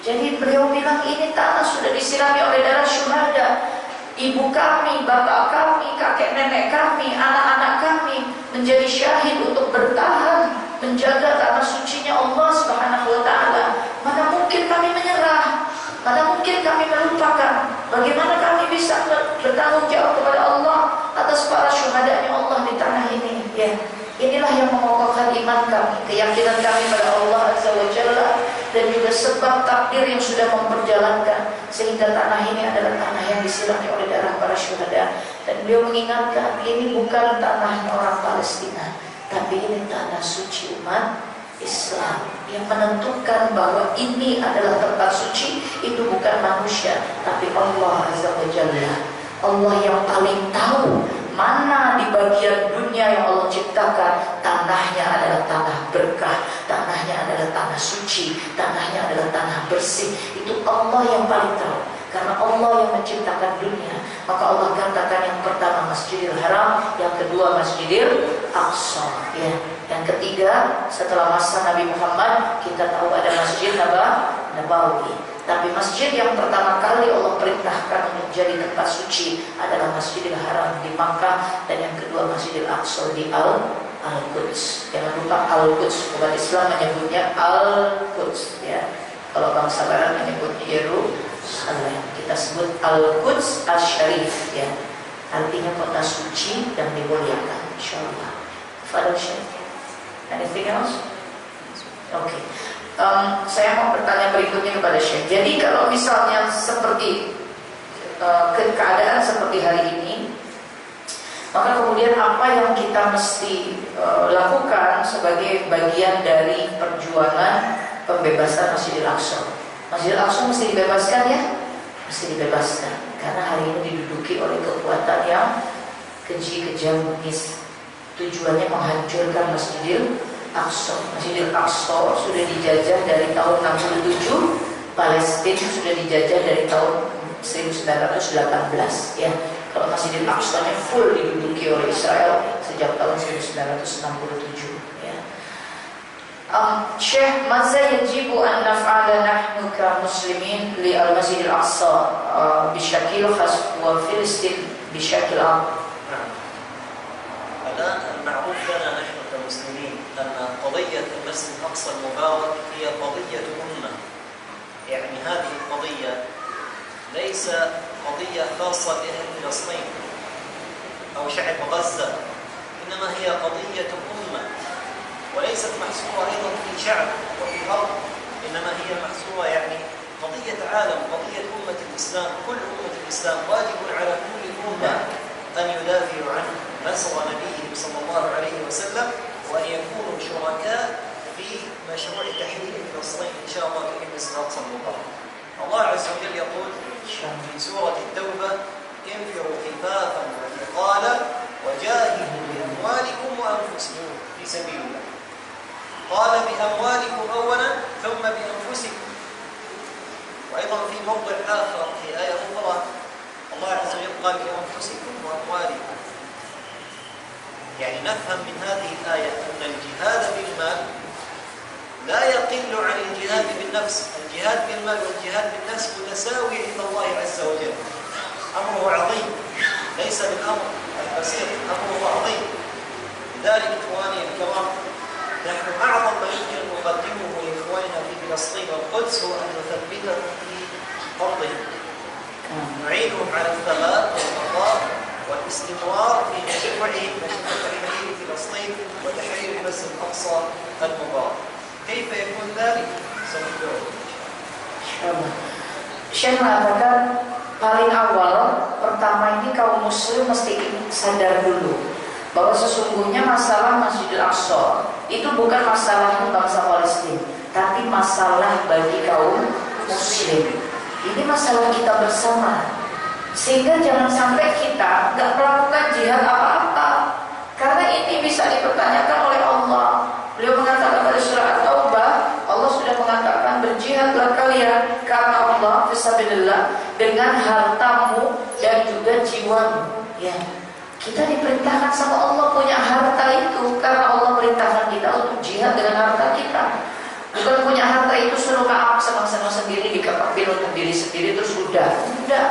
S2: jadi beliau bilang ini tanah sudah disirami oleh darah syuhada. Ibu kami, bapak kami, kakek nenek kami, anak-anak kami menjadi syahid untuk bertahan menjaga tanah sucinya Allah Subhanahu wa taala. Mana mungkin kami menyerah? Mana mungkin kami melupakan? Bagaimana kami bisa bertanggung jawab kepada Allah atas para syuhadanya Allah di tanah ini? Ya, inilah yang mengokohkan iman kami, keyakinan kami pada Allah Azza wa Jalla, dan juga sebab takdir yang sudah memperjalankan sehingga tanah ini adalah tanah yang disirami oleh darah para syuhada. Dan beliau mengingatkan ini bukan tanahnya orang Palestina, tapi ini tanah suci umat Islam. Yang menentukan bahwa ini adalah tempat suci itu bukan manusia, tapi Allah Azza wa Jalla. Allah yang paling tahu mana di bagian dunia yang Allah ciptakan tanahnya adalah tanah berkah, tanahnya adalah tanah suci, tanahnya adalah tanah bersih. Itu Allah yang paling tahu, karena Allah yang menciptakan dunia. Maka Allah katakan yang pertama Masjidil Haram, yang kedua Masjidil Aqsa, ya. Yang ketiga setelah masa Nabi Muhammad kita tahu ada Masjid Nabawi. Tapi masjid yang pertama kali Allah perintahkan untuk jadi tempat suci adalah Masjidil Haram di Makkah, dan yang kedua Masjidil Aqsa di Al-Quds. Jangan lupa Al-Quds, umat Islam menyebutnya Al-Quds, ya. Kalau bangsa Barat menyebutnya Yerusalem, kita sebut Al-Quds Al-Sharif, ya. Artinya kota suci dan dimuliakan, insyaallah. Fadil Syekh. Anything else? Oke. Saya mau bertanya berikutnya kepada Syekh. Jadi kalau misalnya seperti keadaan seperti hari ini, maka kemudian apa yang kita mesti lakukan sebagai bagian dari perjuangan pembebasan Masjidil Aqsa? Masjidil Aqsa mesti dibebaskan, ya? Mesti dibebaskan, karena hari ini diduduki oleh kekuatan yang keji, kejam, bengis. Tujuannya menghancurkan Masjidil Aqsa. Masjidil Aqsa sudah dijajah dari tahun 67, Palestina sudah dijajah dari tahun 1918, ya. Kalau Masjidil Aqsa-nya full diduduki oleh Israel sejak tahun 1967, ya. Syekh, maza yajibu an naf'ala nahnu ka muslimin li al-Masjidil Aqsa bishakil khas wa Filistin bishakil am.
S3: الآن المعروف لنا نحن كمسلمين أن قضية المسجد الأقصى المبارك هي قضية أمة. يعني هذه القضية ليس قضية خاصة بأهل فلسطين أو شعب غزة، إنما هي قضية أمة، وليست محصورة أيضا في شعب وفي أرض، إنما هي محصورة يعني قضية عالم، قضية أمة الإسلام. كل أمة الإسلام واجب على كل أمة أن يدافعوا عن نصر نبيهم صلى الله عليه وسلم، وأن يكونوا شركاء في مشروع تحرير فلسطين إن شاء الله في المسجد الأقصى المبارك. الله عز وجل يقول في سورة التوبة: انفروا خفافا وثقالا وجاهدوا بأموالكم وأنفسكم في سبيل الله. قال بأموالكم أولا ثم بأنفسكم. وأيضا في موضع آخر في آية أخرى الله عز وجل قال بأنفسكم وأموالكم. يعني نفهم من هذه الآية أن الجهاد بالمال لا يقل عن الجهاد بالنفس. الجهاد بالمال والجهاد بالنفس متساوي عند الله عز وجل. أمره عظيم، ليس بالأمر البسيط، أمره عظيم. لذلك إخواني الكرام، نحن أعظم ما يمكن أن نقدمه لإخواننا في فلسطين والقدس هو أن نثبتهم في أرضهم، نعينهم على الثبات والبقاء والاستمرار في مشروعهم مشروع تحرير فلسطين وتحرير المسجد الأقصى المبارك. كيف يكون ذلك؟ سنخبركم.
S2: Syekh mengatakan paling awal pertama ini kaum muslim mesti sadar dulu bahwa sesungguhnya masalah Masjidil Aqsa itu bukan masalah bangsa Palestina, tapi masalah bagi kaum muslim. Ini masalah kita bersama. Sehingga jangan sampai kita nggak melakukan jihad apa-apa, Karena ini bisa dipertanyakan oleh Allah. Beliau mengatakan pada surah At-Taubah, Allah sudah mengatakan berjihadlah kalian karena Allah fisabilillah dengan hartamu dan juga jiwamu. Ya, kita diperintahkan sama Allah punya harta itu karena Allah perintahkan kita untuk jihad dengan harta kita. Bukan punya harta itu suruh maaf senang-senang sendiri di kapal untuk diri sendiri terus udah. Tidak.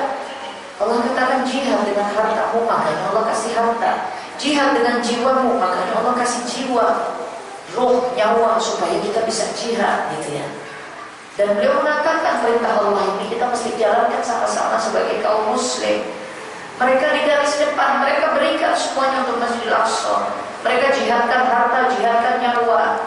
S2: Allah katakan jihad dengan hartamu, makanya Allah kasih harta. Jihad dengan jiwamu, makanya Allah kasih jiwa, roh, nyawa supaya kita bisa jihad gitu ya. Dan beliau mengatakan perintah Allah ini kita mesti jalankan sama-sama sebagai kaum muslim. Mereka di garis depan, mereka berikan semuanya untuk Masjidil Aqsa. Mereka jihadkan harta, jihadkan nyawa.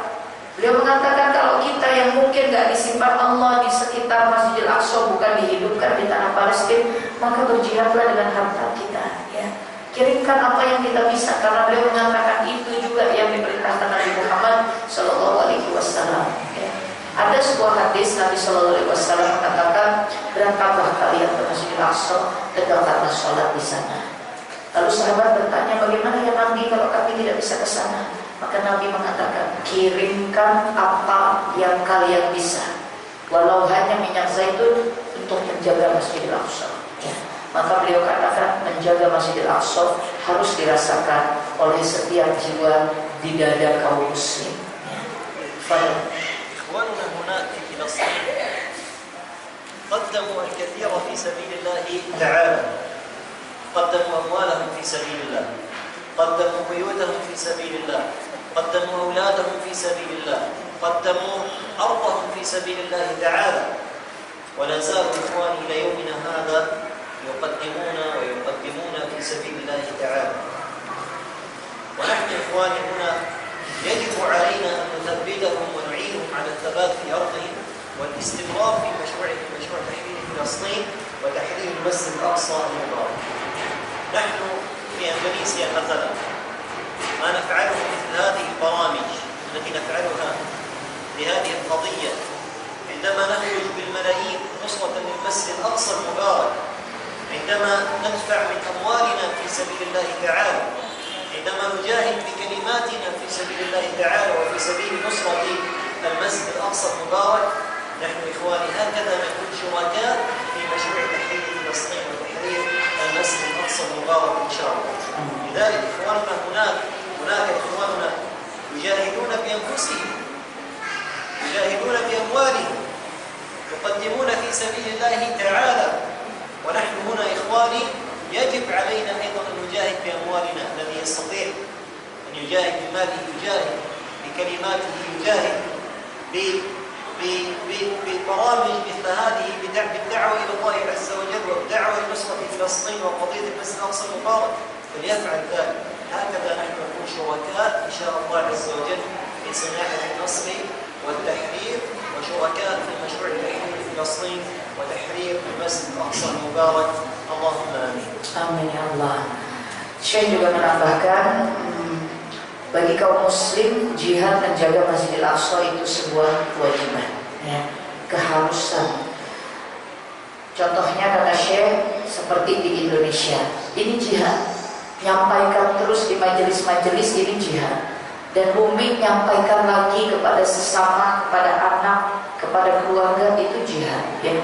S2: Beliau mengatakan kalau kita yang mungkin gak disimpan Allah di sekitar Masjidil Aqsa, bukan dihidupkan di tanah Palestina, maka berjihadlah dengan harta kita ya. Kirimkan apa yang kita bisa, karena beliau mengatakan itu juga yang diperintahkan Nabi Muhammad SAW ya. Ada sebuah hadis Nabi SAW mengatakan, berangkatlah kalian ke Masjidil Aqsa, tegakkanlah sholat di sana. Lalu sahabat bertanya, bagaimana ya Nabi kalau kami tidak bisa ke sana? Maka Nabi mengatakan, kirimkan apa yang kalian bisa, walau hanya minyak zaitun untuk menjaga Masjidil Aqsa ya. Maka beliau katakan menjaga Masjidil Aqsa harus dirasakan oleh setiap jiwa di dada kaum muslim ya.
S3: إخواننا هناك في فلسطين قدموا الكثير في سبيل الله تعالى، قدموا أموالهم في سبيل الله، قدموا بيوتهم في سبيل الله، قدموا أولادهم في سبيل الله، قدموا أرضهم في سبيل الله تعالى، ولا زالوا إخواني إلى يومنا هذا يقدمون في سبيل الله تعالى. ونحن إخواني هنا يجب علينا أن نثبتهم ونعينهم على الثبات في أرضهم والاستمرار في مشروع تحرير فلسطين وتحرير المسجد الأقصى المبارك. نحن في أندونيسيا مثلا ما نفعله مثل هذه البرامج التي نفعلها لهذه القضية، عندما نخرج بالملايين نصرة للمسجد الأقصى المبارك، عندما ندفع من أموالنا في سبيل الله تعالى، عندما نجاهد بكلماتنا في سبيل الله تعالى وفي سبيل نصرة المسجد الأقصى المبارك، نحن إخواني هكذا نكون شركاء في مشروع تحرير فلسطين وتحرير المسجد الأقصى المبارك إن شاء الله. لذلك إخواننا هناك إخواننا يجاهدون بأنفسهم، يجاهدون بأموالهم، يقدمون في سبيل الله تعالى، ونحن هنا إخواني يجب علينا أيضا أن نجاهد بأموالنا. الذي يستطيع أن يجاهد بماله يجاهد، بكلماته يجاهد، ببرامج مثل هذه بالدعوة إلى الله عز وجل والدعوة لنصرة فلسطين وقضية المسجد الأقصى المبارك فليفعل ذلك. هكذا نحن نكون شركاء إن شاء الله عز وجل في صناعة النصر والتحرير، وشركاء في مشروع تحرير فلسطين وتحرير المسجد الأقصى المبارك. اللهم آمين.
S2: Amin ya Allah. Syekh juga menambahkan, bagi kaum muslim jihad menjaga Masjidil Aqsa itu sebuah kewajiban ya, keharusan. Contohnya kata Syekh seperti di Indonesia, ini jihad, nyampaikan terus di majelis-majelis ini jihad. Dan Umi nyampaikan lagi kepada sesama, kepada anak, kepada keluarga, itu jihad ya.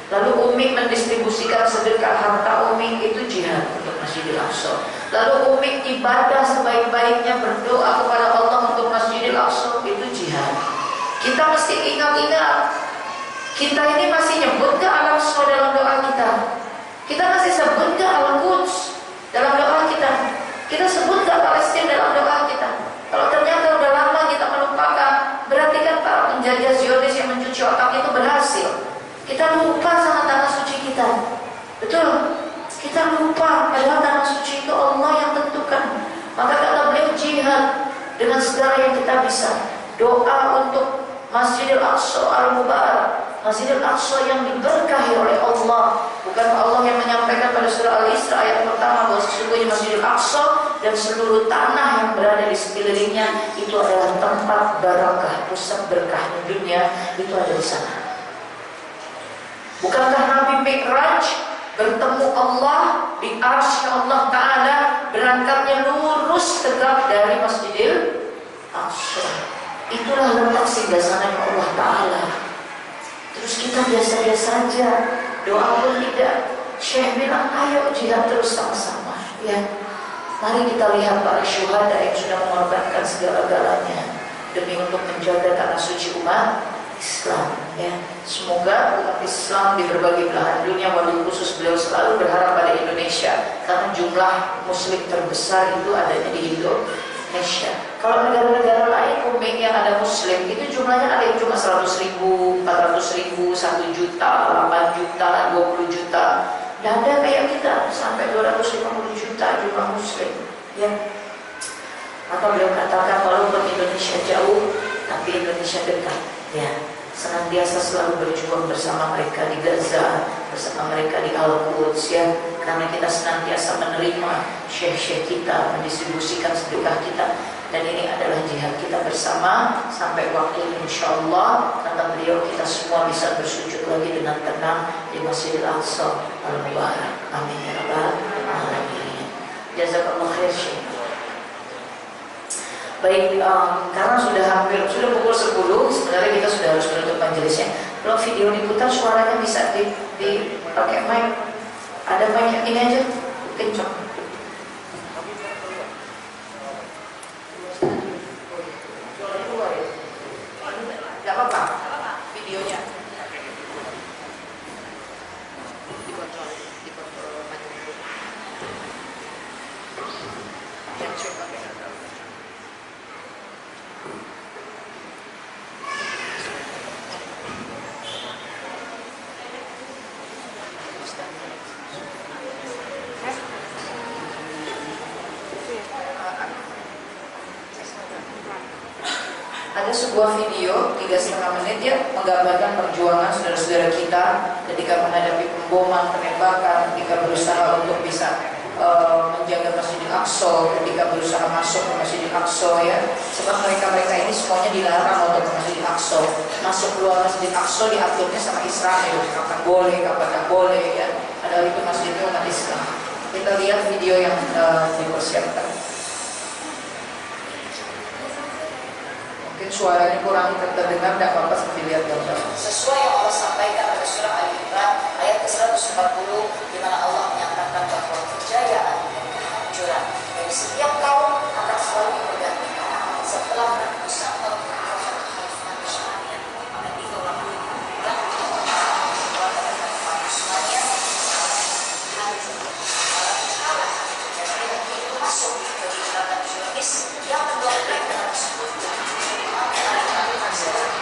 S2: Lalu Umi mendistribusikan sedekah harta Umi, itu jihad untuk Masjidil Aqsa. Lalu Umi ibadah sebaik-baiknya, berdoa kepada Allah untuk Masjidil Aqsa, itu jihad. Kita mesti ingat-ingat, kita ini masih nyebut ke Al-Aqsa dalam doa kita? Kita masih sebut ke Al-Quds dalam doa kita? Kita sebut ke Palestina dalam doa kita? Kalau ternyata udah lama kita melupakan, berarti kan para penjajah Zionis yang mencuci otak itu berhasil. Kita lupa sama tanah suci kita. Betul? Kita lupa, padahal tanah suci itu Allah yang tentukan. Maka kata beliau jihad dengan segala yang kita bisa. Doa untuk Masjidil Aqsa Al-Mubarak, Masjidil Aqsa yang diberkahi oleh Allah. Bukan Allah yang menyampaikan pada surah Al-Isra ayat pertama bahwa sesungguhnya Masjidil Aqsa dan seluruh tanah yang berada di sekelilingnya itu adalah tempat barakah, pusat berkah dunia, itu ada di sana. Bukankah Nabi Mi'raj bertemu Allah di arsy Allah Ta'ala, berangkatnya lurus tegak dari Masjidil Aqsa. Itulah letak singgasananya Allah Ta'ala. Terus kita biasa-biasa aja, doa pun tidak. Syekh bilang ayo jihad terus sama-sama ya. Mari kita lihat para syuhada yang sudah mengorbankan segala-galanya demi untuk menjaga tanah suci umat Islam ya. Semoga umat Islam di berbagai belahan dunia, wabil khusus beliau selalu berharap pada Indonesia karena jumlah muslim terbesar itu adanya di Indonesia. Kalau negara-negara lain umumnya yang ada muslim itu jumlahnya ada yang cuma 100.000, 400.000, 1 juta, 8 juta, 20 juta. Dan ada kayak kita sampai 250 juta jumlah muslim ya. Atau beliau katakan walaupun Indonesia jauh tapi Indonesia dekat ya. Senantiasa selalu berjuang bersama mereka di Gaza, bersama mereka di Al-Quds ya. Karena kita senantiasa menerima syekh-syekh kita, mendistribusikan sedekah kita. Dan ini adalah jihad kita bersama sampai waktu insyaallah kata beliau kita semua bisa bersujud lagi dengan tenang di Masjidil Aqsa Al-Mubarak. Amin ya rabbal alamin. Jazakallahu khair Syekh. Baik, karena sudah pukul 10, sebenarnya kita sudah harus menutup majelisnya. Kalau video diputar suaranya bisa dipakai mic. Ada mic ini aja, kencang. Gak apa-apa, videonya dikontrol yang cek pakai. Ada sebuah video 3,5 menit ya menggambarkan perjuangan saudara-saudara kita ketika menghadapi pemboman, penembakan, ketika berusaha untuk bisa menjaga Masjidil Aqsa, ketika berusaha masuk ke Masjidil Aqsa ya. Sebab mereka ini semuanya dilarang untuk ke Masjidil Aqsa. Masuk keluar Masjidil Aqsa diaturnya sama Israel, kapan boleh, kapan tak boleh ya. Padahal itu masjidnya umat Islam. Kita lihat video yang dipersiapkan. Mungkin suaranya kurang terdengar, tidak apa-apa sambil lihat gambar. Sesuai yang Allah sampaikan pada surah Al-Imran ayat ke-140 di mana Allah menyatakan bahwa kejayaan dan kehancuran dari setiap kaum akan selalu bergantikan setelah ratusan tahun kekhalifahan Utsmaniyah. Maka itu orang bilang Utsmaniyah itu masuk ke gerakan Zionis yang mendongkrak dengan sekutu.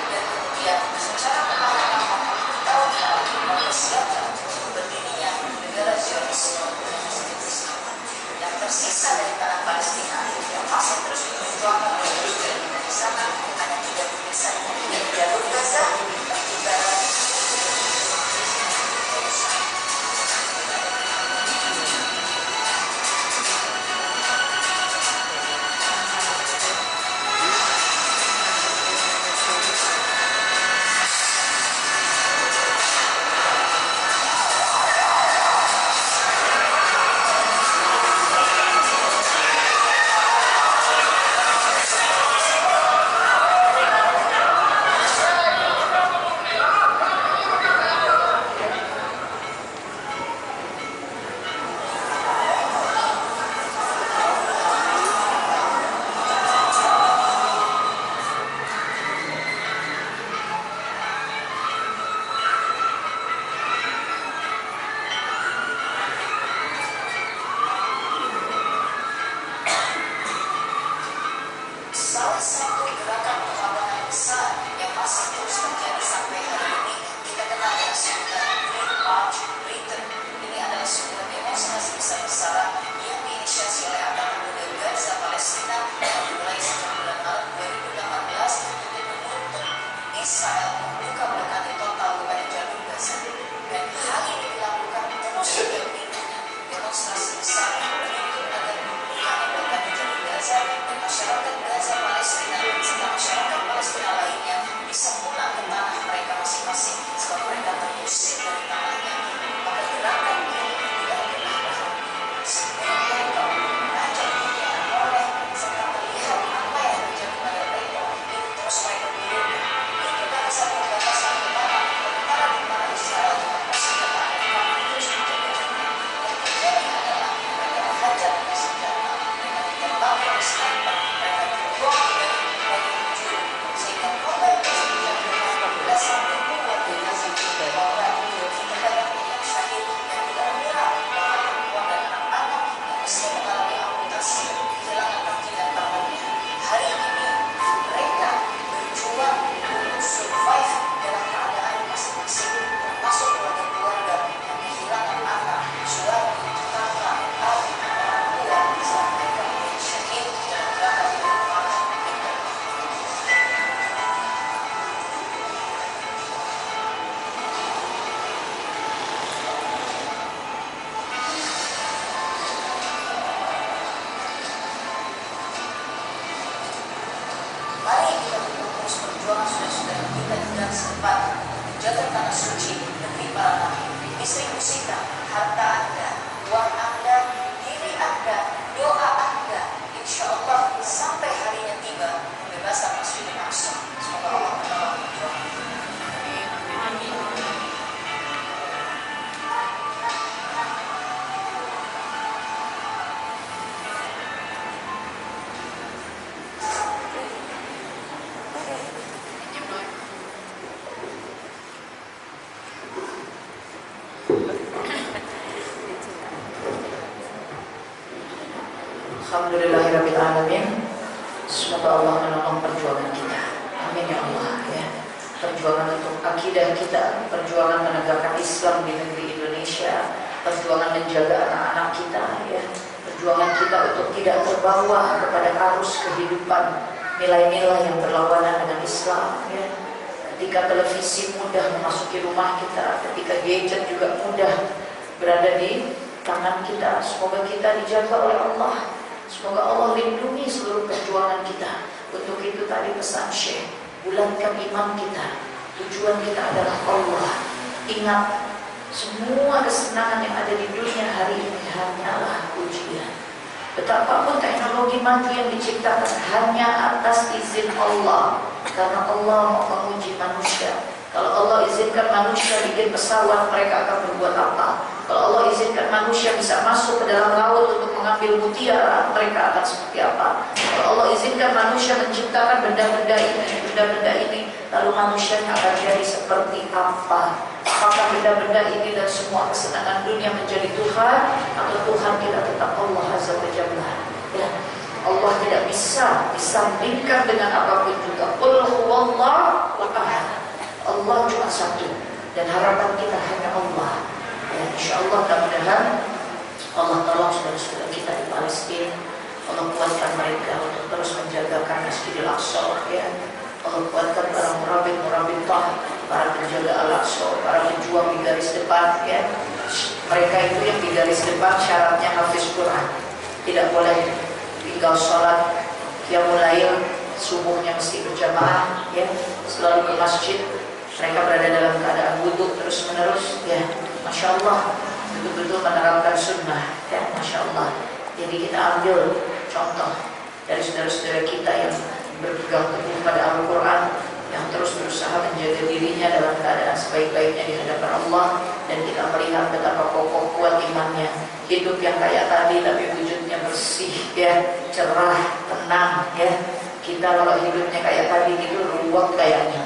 S2: Dan kemudian secara pengalaman tahun mempersiapkan berdirinya negara Zionis yang tersisa dari tanah Palestina yang masih terus diperjuangkan oleh Israel di sana hanya tidak bisa di jalur Gaza dan juga masing-masing sebab mereka terusir dari tanahnya. Maka gerakan distribusikan harta Anda, uang Anda, diri Anda, doa Anda, insya Allah sampai harinya tiba pembebasan Masjidil Aqsa. Semoga Allah menolong perjuangan. Alhamdulillahirrahmanirrahim. Semoga Allah menolong perjuangan kita. Amin ya Allah ya. Perjuangan untuk akidah kita, perjuangan menegakkan Islam di negeri Indonesia, perjuangan menjaga anak-anak kita ya, perjuangan kita untuk tidak terbawa kepada arus kehidupan nilai-nilai yang berlawanan dengan Islam ya. Ketika televisi mudah memasuki rumah kita, ketika gadget juga mudah berada di tangan kita, semoga kita dijaga oleh Allah. Semoga Allah lindungi seluruh perjuangan kita. Untuk itu tadi pesan Syekh, bulatkan iman kita. Tujuan kita adalah Allah. Ingat, semua kesenangan yang ada di dunia hari ini hanyalah ujian. Betapapun teknologi maju yang diciptakan hanya atas izin Allah, karena Allah mau menguji manusia. Kalau Allah izinkan manusia bikin pesawat, mereka akan berbuat apa? Kalau Allah izinkan manusia bisa masuk ke dalam laut untuk mengambil mutiara, mereka akan seperti apa? Kalau Allah izinkan manusia menciptakan benda-benda ini, lalu manusia akan jadi seperti apa? Apakah benda-benda ini dan semua kesenangan dunia menjadi Tuhan, atau Tuhan kita tetap Allah Azza wa Jalla? Ya, Allah tidak bisa disandingkan dengan apapun juga. Qul huwallahu ahad. Allah cuma satu, dan harapan kita hanya Allah. Ya, insya Allah mudah-mudahan Allah tolong saudara-saudara kita di Palestina. Allah kuatkan mereka untuk terus menjagakan Masjidil Aqsa ya. Allah kuatkan para murabit-murabitah, para penjaga Al-Aqsa, para pejuang di garis depan ya. Mereka itu yang di garis depan syaratnya hafiz Quran. Tidak boleh tinggal sholat qiyamul lail, subuhnya mesti berjamaah ya, selalu ke masjid. Mereka berada dalam keadaan wudhu terus menerus ya, Masya Allah, betul-betul menerapkan sunnah ya, Masya Allah. Jadi kita ambil contoh dari saudara-saudara kita yang berpegang teguh pada Al-Quran, yang terus berusaha menjaga dirinya dalam keadaan sebaik-baiknya di hadapan Allah, dan kita melihat betapa kokoh kuat imannya, hidup yang kayak tadi tapi wujudnya bersih ya, cerah, tenang ya. Kita kalau hidupnya kayak tadi itu ruwet kayaknya,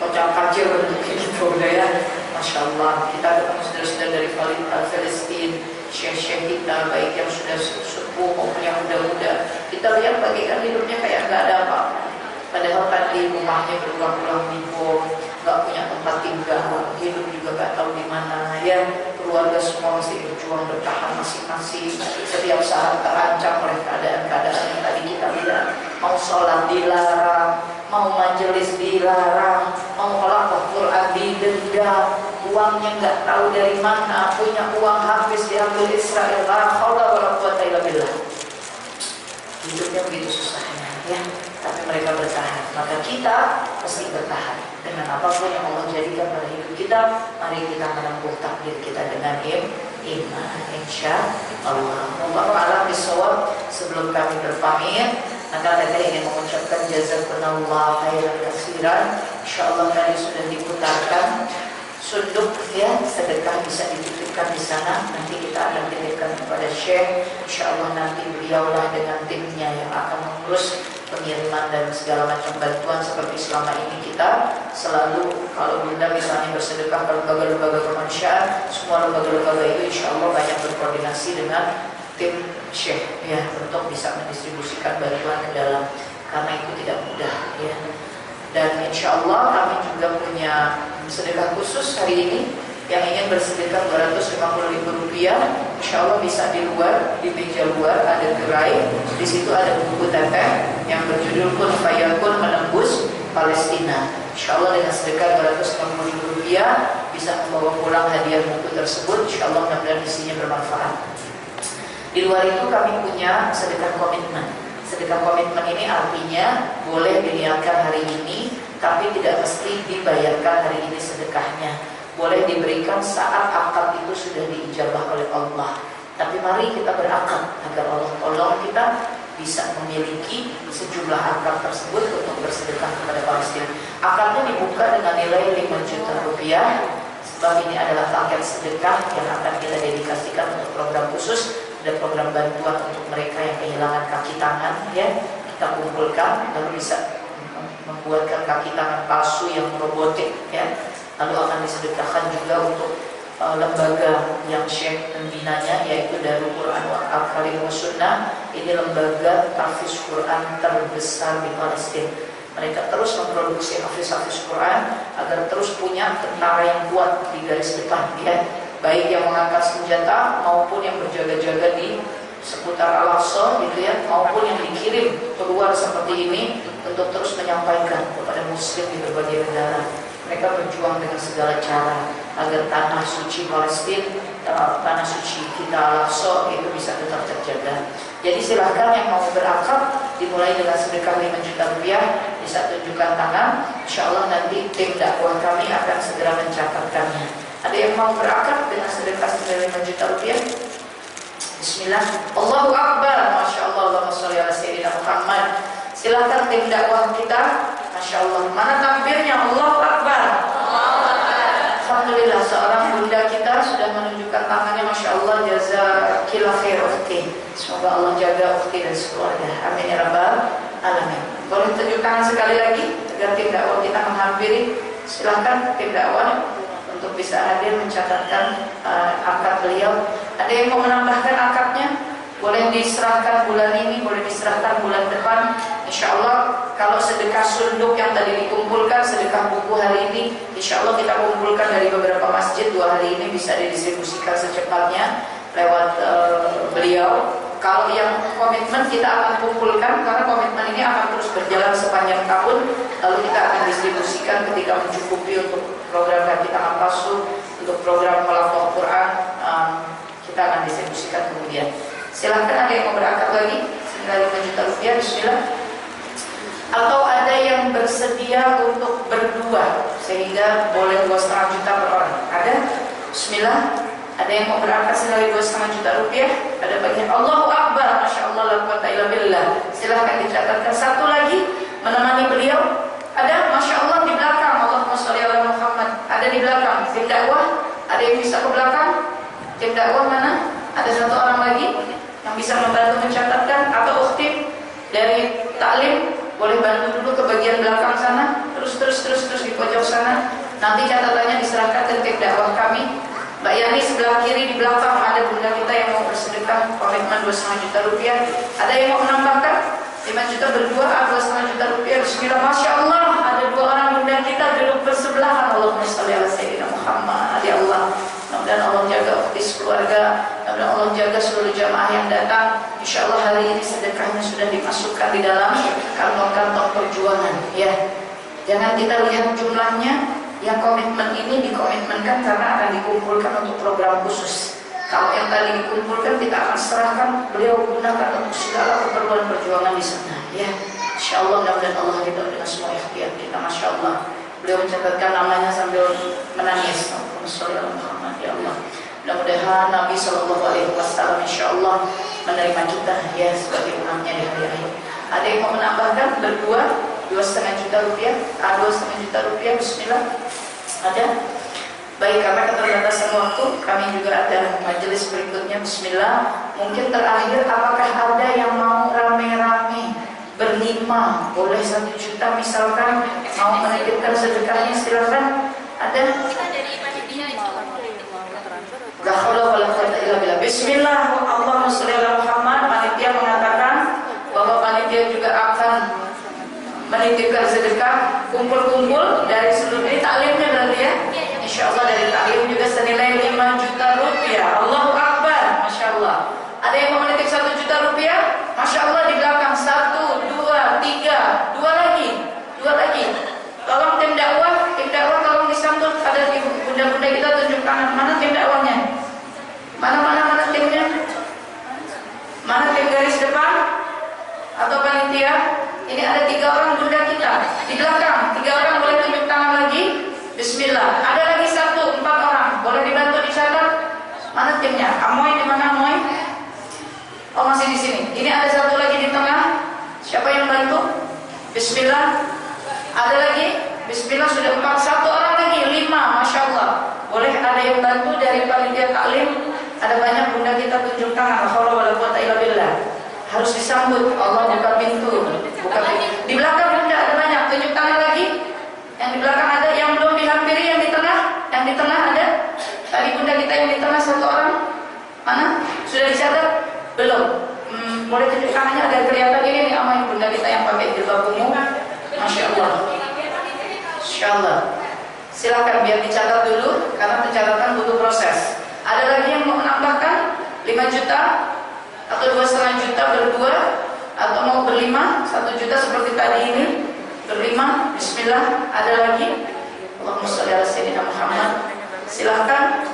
S2: kocak kacir bentuknya gitu udah ya. Masya Allah, kita ketemu saudara-saudara dari Palestina, syekh-syekh kita baik yang sudah sepuh maupun yang muda-muda, kita lihat bagikan hidupnya kayak nggak ada apa-apa. Padahal tadi rumahnya berulang-ulang dibom, nggak punya tempat tinggal, hidup juga nggak tahu di mana ya. Keluarga semua masih berjuang bertahan masing-masing, setiap saat terancam oleh keadaan-keadaan yang tadi kita lihat. Mau sholat dilarang, mau majelis dilarang, mau melafaz Quran didenda, uangnya nggak tahu dari mana, punya uang habis diambil Israel, la haula wala quwwata illa billah. Hidupnya begitu susahnya ya, tapi mereka bertahan. Maka kita pasti bertahan dengan apapun yang Allah jadikan pada hidup kita. Mari kita menempuh takdir kita dengan iman, insya Allah. Wallahu a'lam bishawab. Sebelum kami berpamit, maka saya ingin mengucapkan jazakumullah khairan katsiran. Insyaallah tadi sudah diputarkan sunduk ya, sedekah bisa dititipkan di sana. Nanti kita akan titipkan kepada Syekh. Insyaallah nanti beliaulah dengan timnya yang akan mengurus pengiriman dan segala macam bantuan. Seperti selama ini kita selalu, kalau Bunda misalnya bersedekah ke lembaga-lembaga kemanusiaan, semua lembaga-lembaga itu insyaallah banyak berkoordinasi dengan tim Syekh ya, untuk bisa mendistribusikan bantuan ke dalam, karena itu tidak mudah ya. Dan insya Allah kami juga punya sedekah khusus hari ini. Yang ingin bersedekah Rp250.000, insya Allah bisa di luar, di meja luar ada gerai, di situ ada buku teteh yang berjudul Kun Fayakun Menembus Palestina. Insya Allah dengan sedekah Rp250.000 bisa membawa pulang hadiah buku tersebut. Insya Allah mudah-mudahan isinya bermanfaat. Di luar itu kami punya sedekah komitmen. Sedekah komitmen ini artinya boleh diniatkan hari ini, tapi tidak mesti dibayarkan hari ini sedekahnya. boleh diberikan saat akad itu sudah diijabah oleh Allah. Tapi mari kita berakad agar Allah tolong kita bisa memiliki sejumlah akad tersebut untuk bersedekah kepada Palestina. Akadnya dibuka dengan nilai 5 juta rupiah, sebab ini adalah paket sedekah yang akan kita dedikasikan untuk program khusus. Ada program bantuan untuk mereka yang kehilangan kaki tangan, ya, kita kumpulkan lalu bisa membuatkan kaki tangan palsu yang robotik, ya, lalu akan disedekahkan juga untuk lembaga yang Syekh membinanya, yaitu Darul Quran wal Kalim wa Sunnah. Ini lembaga tahfiz Quran terbesar di Palestina. Mereka terus memproduksi hafiz-hafiz Quran agar terus punya tentara yang kuat di garis depan, ya, baik yang mengangkat senjata maupun yang berjaga-jaga di seputar Al-Aqsa, gitu ya, maupun yang dikirim keluar seperti ini untuk terus menyampaikan kepada Muslim di berbagai negara. Mereka berjuang dengan segala cara agar tanah suci Palestina, tanah suci kita Al-Aqsa itu bisa tetap terjaga. Jadi silahkan yang mau berakad dimulai dengan sedekah 5 juta rupiah, bisa tunjukkan tangan. Insya Allah nanti tim dakwah kami akan segera mencatatkannya. Ada yang mau berakad dengan sedekah 5 juta rupiah? Bismillah. Allahu Akbar. Masya Allah. Allahumma sholli ala sayyidina Muhammad. Silahkan tim dakwah kita. Masya Allah. Mana takbirnya? Allahu Akbar. Alhamdulillah, seorang bunda kita sudah menunjukkan tangannya. Masya Allah. Jazakillah khair ukhti. Semoga Allah jaga ukhti dan sekeluarga. Amin ya rabbal alamin. Boleh tunjuk tangan sekali lagi agar tim dakwah kita menghampiri. Silahkan tim dakwah untuk bisa hadir mencatatkan akad beliau. Ada yang mau menambahkan akadnya? Boleh diserahkan bulan ini, boleh diserahkan bulan depan. Insya Allah kalau sedekah sunduk yang tadi dikumpulkan, sedekah buku hari ini, insya Allah kita kumpulkan dari beberapa masjid 2 hari ini bisa didistribusikan secepatnya lewat beliau. Kalau yang komitmen kita akan kumpulkan, karena komitmen ini akan terus berjalan sepanjang tahun. Lalu kita akan distribusikan ketika mencukupi untuk program kaki tangan palsu, untuk program melafal Quran, kita akan distribusikan kemudian. Silahkan, ada yang mau berakad lagi senilai 5 juta rupiah, bismillah. Atau ada yang bersedia untuk berdua sehingga boleh 2,5 juta per orang. Ada? Bismillah. Ada yang mau berakad senilai 2,5 juta rupiah? Ada bagian Allahu Akbar. Masya Allah, la quwwata illa billah. Silahkan dicatatkan. Satu lagi menemani beliau. Ada? Masya Allah, di belakang. Allahumma sholli ala Muhammad. Ada di belakang. Tim dakwah. Ada yang bisa ke belakang? Tim dakwah mana? Ada satu orang lagi yang bisa membantu mencatatkan, atau ukhti dari taklim boleh bantu dulu ke bagian belakang sana, terus di pojok sana. Nanti catatannya diserahkan ke tim dakwah kami. Mbak Yani sebelah kiri di belakang ada bunda kita yang mau bersedekah komitmen 2,5 juta rupiah. Ada yang mau menambahkan 5 juta berdua, 2,5 juta rupiah. Bismillah. Masya Allah, ada 2 orang bunda kita duduk bersebelahan. Allahumma sholli ala sayyidina Muhammad. Ya Allah, mudah-mudahan Allah jaga ukhti keluarga, mudah-mudahan Allah jaga seluruh jamaah yang datang. Insya Allah hari ini sedekahnya sudah dimasukkan di dalam kantong-kantong perjuangan, ya. Jangan kita lihat jumlahnya. Yang komitmen ini dikomitmenkan karena akan dikumpulkan untuk program khusus. Kalau yang tadi dikumpulkan kita akan serahkan, beliau gunakan untuk segala keperluan perjuangan di sana, ya. Insya Allah mudah-mudahan Allah kita dengan semua ikhtiar kita. Masya Allah. Beliau mencatatkan namanya sambil menangis. Allahumma Muhammad, ya Allah. Mudah-mudahan Nabi Shallallahu Alaihi Wasallam Insya Allah menerima kita, ya, sebagai umatnya di hari akhir. Ada yang mau menambahkan berdua 2,5 juta rupiah? 2,5 juta rupiah, bismillah. Ada? Baik, karena keterbatasan waktu, kami juga ada majelis berikutnya. Bismillah. Mungkin terakhir, apakah ada yang mau rame-rame berlima, boleh 1 juta misalkan, mau menitipkan sedekahnya, silakan. Ada?
S4: Kita dari panitia itu.
S2: La haula wala quwwata illa billah. Bismillah. Allahumma sholli ala Muhammad. Panitia mengatakan bahwa panitia juga akan menitipkan sedekah kumpul-kumpul dari seluruh ini taklimnya berarti, ya. Insya Allah dari taklim juga senilai 5 juta rupiah. Allahu Akbar. Masya Allah. Ada yang mau menitip 1 juta rupiah? Masya Allah, di belakang 1, 2, 3, 2 lagi. Tolong tim dakwah tolong disambut. Ada di bunda-bunda kita tunjuk tangan. Mana tim dakwahnya? Mana timnya? Mana tim garis depan? Atau panitia? Ini ada 3 orang bunda kita di belakang. 3 orang boleh tunjuk tangan lagi. Bismillah. Ada lagi 1, 4 Bismillah. Ada lagi? Bismillah sudah 4. Satu orang lagi 5. Masya Allah. Boleh ada yang bantu dari panitia taklim? Ada banyak bunda kita tunjuk tangan. La haula wala quwata illa billah. Harus disambut. Allah buka pintu. Buka pintu. Di belakang bunda ada banyak. Tunjuk tangan lagi. Yang di belakang ada, yang belum dihampiri, yang di tengah. Yang di tengah ada. Tadi bunda kita yang di tengah satu orang. Mana? Sudah dicatat? Belum. Boleh tunjuk tangannya agar kelihatan ini nih aman bunda kita yang pakai jilbab ungu. Masya Allah. Masya Allah. Silakan biar dicatat dulu karena pencatatan butuh proses. Ada lagi yang mau menambahkan 5 juta atau 2,5 juta berdua atau mau berlima 1 juta seperti tadi ini berlima? Bismillah. Ada lagi? Allahumma sholli ala sayyidina Muhammad. Silahkan.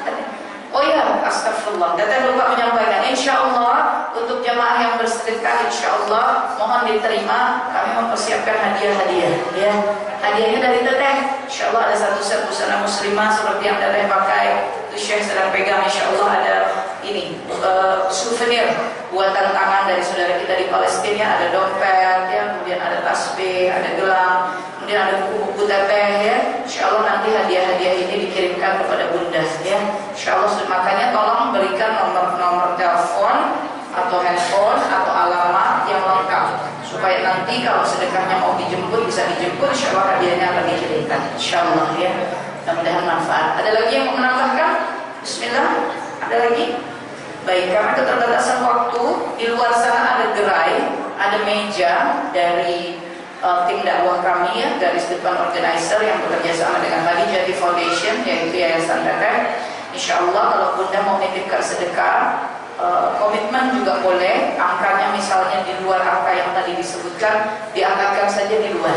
S2: Oh ya, astagfirullah. Datang lupa menyampaikan. Insya Allah untuk jamaah yang bersedekah, insya Allah mohon diterima. Kami mempersiapkan hadiah-hadiah. Ya, hadiahnya dari Teteh. Insya Allah ada 1 set busana muslimah seperti yang Teteh pakai. Itu Syekh sedang pegang. Insya Allah ada ini souvenir buatan tangan dari saudara kita di Palestina. Ada dompet, ya, kemudian ada tasbih, ada gelang, kemudian ada buku-buku Teteh. Ya, insya Allah nanti hadiah-hadiah ini dikirimkan kepada bunda. Ya, insya Allah. Makanya tolong berikan nomor telepon atau handphone atau alamat yang lengkap supaya nanti kalau sedekahnya mau dijemput bisa dijemput. Insya Allah hadiahnya akan dikirimkan. Insya Allah ya. Mudah-mudahan manfaat. Ada lagi yang mau menambahkan? Bismillah. Ada lagi? Baik, karena keterbatasan waktu di luar sana ada gerai, ada meja dari tim dakwah kami ya, garis depan organizer yang bekerja sama dengan Bali Jati Foundation yaitu Yayasan Teteh. Insya Allah kalau bunda mau nitipkan sedekah, komitmen juga boleh. Angkanya misalnya di luar angka yang tadi disebutkan, diangkatkan saja di luar.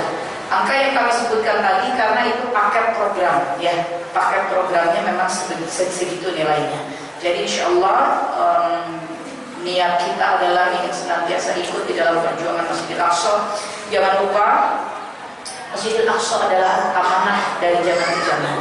S2: Angka yang kami sebutkan tadi karena itu paket program, ya, paket programnya memang segitu nilainya. Jadi insya Allah niat kita adalah ingin senantiasa ikut di dalam perjuangan Masjidil Aqsa. Jangan lupa Masjidil Aqsa adalah amanah dari zaman ke zaman.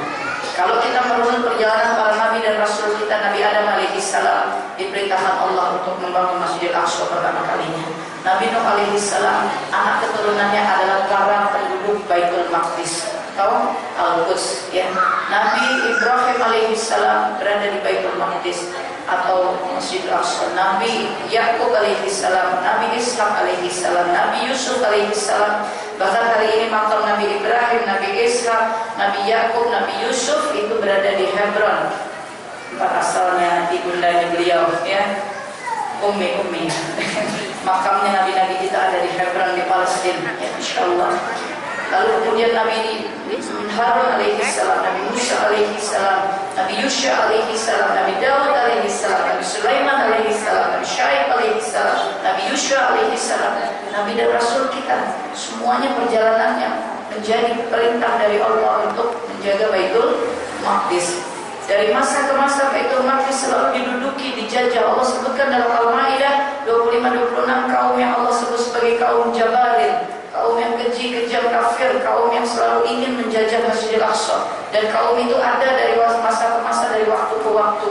S2: Kalau kita merunut perjalanan para nabi dan rasul kita, Nabi Adam alaihissalam diperintahkan Allah untuk membangun Masjidil Aqsa pertama kalinya. Nabi Nuh alaihissalam anak keturunannya adalah para penduduk Baitul Maqdis atau Al-Quds ya. Nabi Ibrahim alaihissalam berada di Baitul Maqdis atau Masjidil Aqsa. Nabi Yakub alaihissalam, Nabi Ishaq alaihissalam, Nabi Yusuf alaihissalam. Bahkan hari ini makam Nabi Ibrahim, Nabi Ishaq, Nabi Yakub, Nabi Yusuf itu berada di Hebron, tempat asalnya ibundanya beliau ya, Ummi. Makamnya nabi-nabi kita ada di Hebron di Palestina ya, insyaallah. Lalu kemudian Nabi Harun alaihissalam, Nabi Musa alaihissalam, Nabi Yusha alaihissalam, Nabi Dawud alaihissalam, Nabi Sulaiman alaihissalam, Nabi Syaib alaihissalam, Nabi Yusha alaihissalam, Nabi dan Rasul kita. Semuanya perjalanannya menjadi perintah dari Allah untuk menjaga Baitul Maqdis. Dari masa ke masa Baitul Maqdis selalu diduduki, dijajah. Allah sebutkan dalam Al-Maidah 25-26 kaum yang Allah sebut sebagai kaum Jabarin, kaum yang keji, kejam, kafir, kaum yang selalu ingin menjajah Masjidil Aqsa. Dan kaum itu ada dari masa ke masa, dari waktu ke waktu.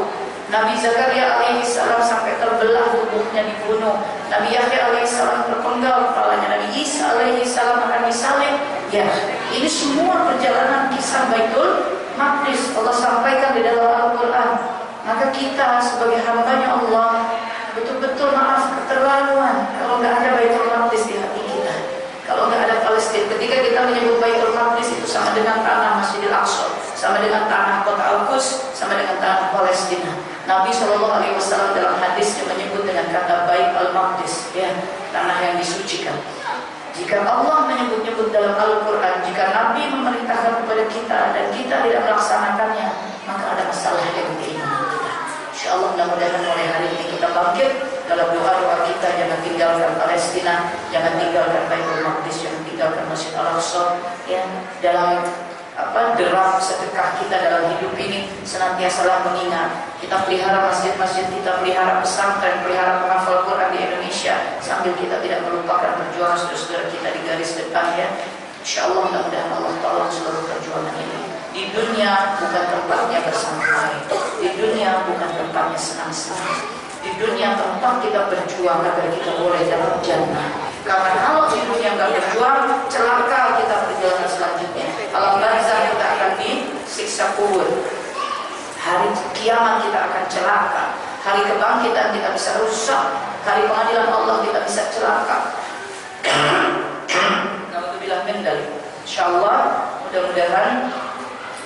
S2: Nabi Zakaria alaihissalam sampai terbelah tubuhnya dibunuh. Nabi Yahya alaihissalam terpenggal kepalanya. Nabi Isa alaihissalam akan disalib. Ya, ini semua perjalanan kisah Baitul Maqdis Allah sampaikan di dalam Al-Quran. Maka kita sebagai hambanya Allah betul-betul maaf keterlaluan kalau nggak ada Baitul Maqdis di hati kita. Kalau nggak ada Palestina, ketika kita menyebut Baitul Maqdis itu sama dengan tanah Masjidil Aqsa, sama dengan tanah kota Al-Quds, sama dengan tanah Palestina. Nabi SAW dalam hadisnya menyebut dengan kata Bait Al-Maqdis, ya, tanah yang disucikan. Jika Allah menyebut-nyebut dalam Al-Quran, jika Nabi memerintahkan kepada kita dan kita tidak melaksanakannya, maka ada masalah yang keimanan kita. Insya Allah mudah-mudahan mulai hari ini kita bangkit dalam doa-doa kita. Jangan tinggalkan Palestina, jangan tinggalkan Baitul Maqdis, jangan tinggalkan Masjid Al-Aqsa. Ya, dalam derap sedekah kita dalam hidup ini senantiasalah mengingat kita pelihara masjid-masjid, kita pelihara pesantren, pelihara penghafal Quran di Indonesia, sambil kita tidak melupakan perjuangan saudara-saudara kita di garis depan ya. Insya Allah mudah-mudahan Allah tolong seluruh perjuangan ini. Di dunia bukan tempatnya bersantai, di dunia bukan tempatnya senang-senang, di dunia tempat kita berjuang agar kita boleh dapat jannah. Karena kalau di dunia nggak berjuang, celaka kita perjalanan selanjutnya. Alam barzah kita akan disiksa kubur. Hari kiamat kita akan celaka. Hari kebangkitan kita bisa rusak. Hari pengadilan Allah kita bisa celaka. Alhamdulillah mendali. Insyaallah mudah-mudahan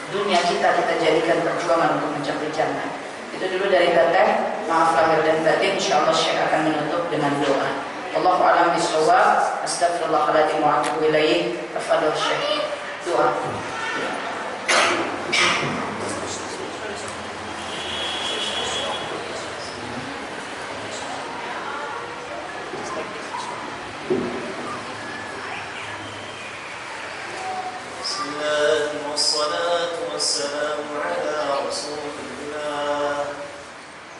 S2: dunia kita jadikan perjuangan untuk mencapai jannah. Itu dulu dari Teteh. Maaf lahir dan batin. Insyaallah Syekh akan menutup dengan doa. Allahu a'lam bishawab. Astaghfirullahaladzim wa atubu ilaih. Tafadhol Syekh. Doa.
S3: والصلاة والسلام على رسول الله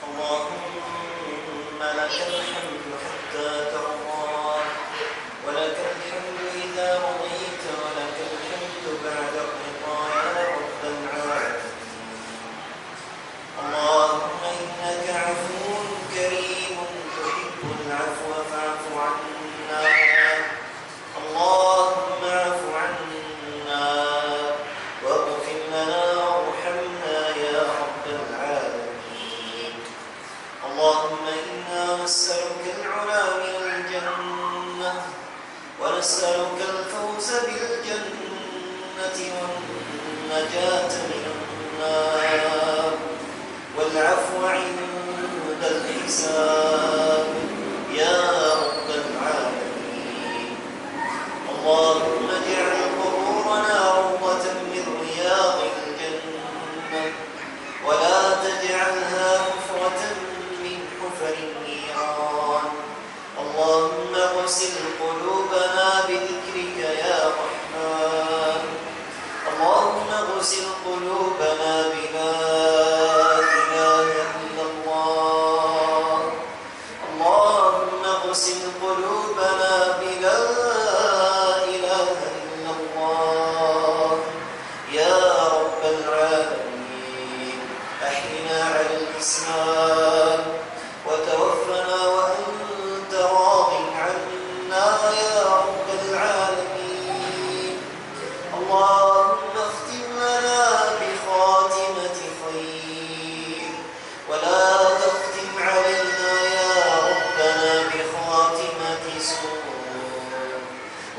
S3: اللهم لك الحمد حتى ترضى ولك الحمد إذا رضيت ولك الحمد بعد الرضا يا رب العالمين اللهم إنك عفو كريم تحب العفو فاعف عنا اللهم اعف عنا واغفر لنا وارحمنا يا رب العالمين اللهم إنا نسألك العلا من الجنة ونسألك الفوز بالجنة والنجاة من النار والعفو عند الحساب يا رب العالمين اللهم اجعل قبورنا روضة من رياض الجنة ولا تجعلها حفرة من حفر النيران اللهم اغسل قلوبنا بذكرك يا رحمن اللهم اغسل قلوبنا بلا إله إلا الله اللهم اغسل قلوبنا بلا إله إلا الله يا رب العالمين أحينا على الإسلام وتوفنا وأنت راض عنا يا رب العالمين اللهم اختم لنا بخاتمة خير ولا تختم علينا يا ربنا بخاتمة سوء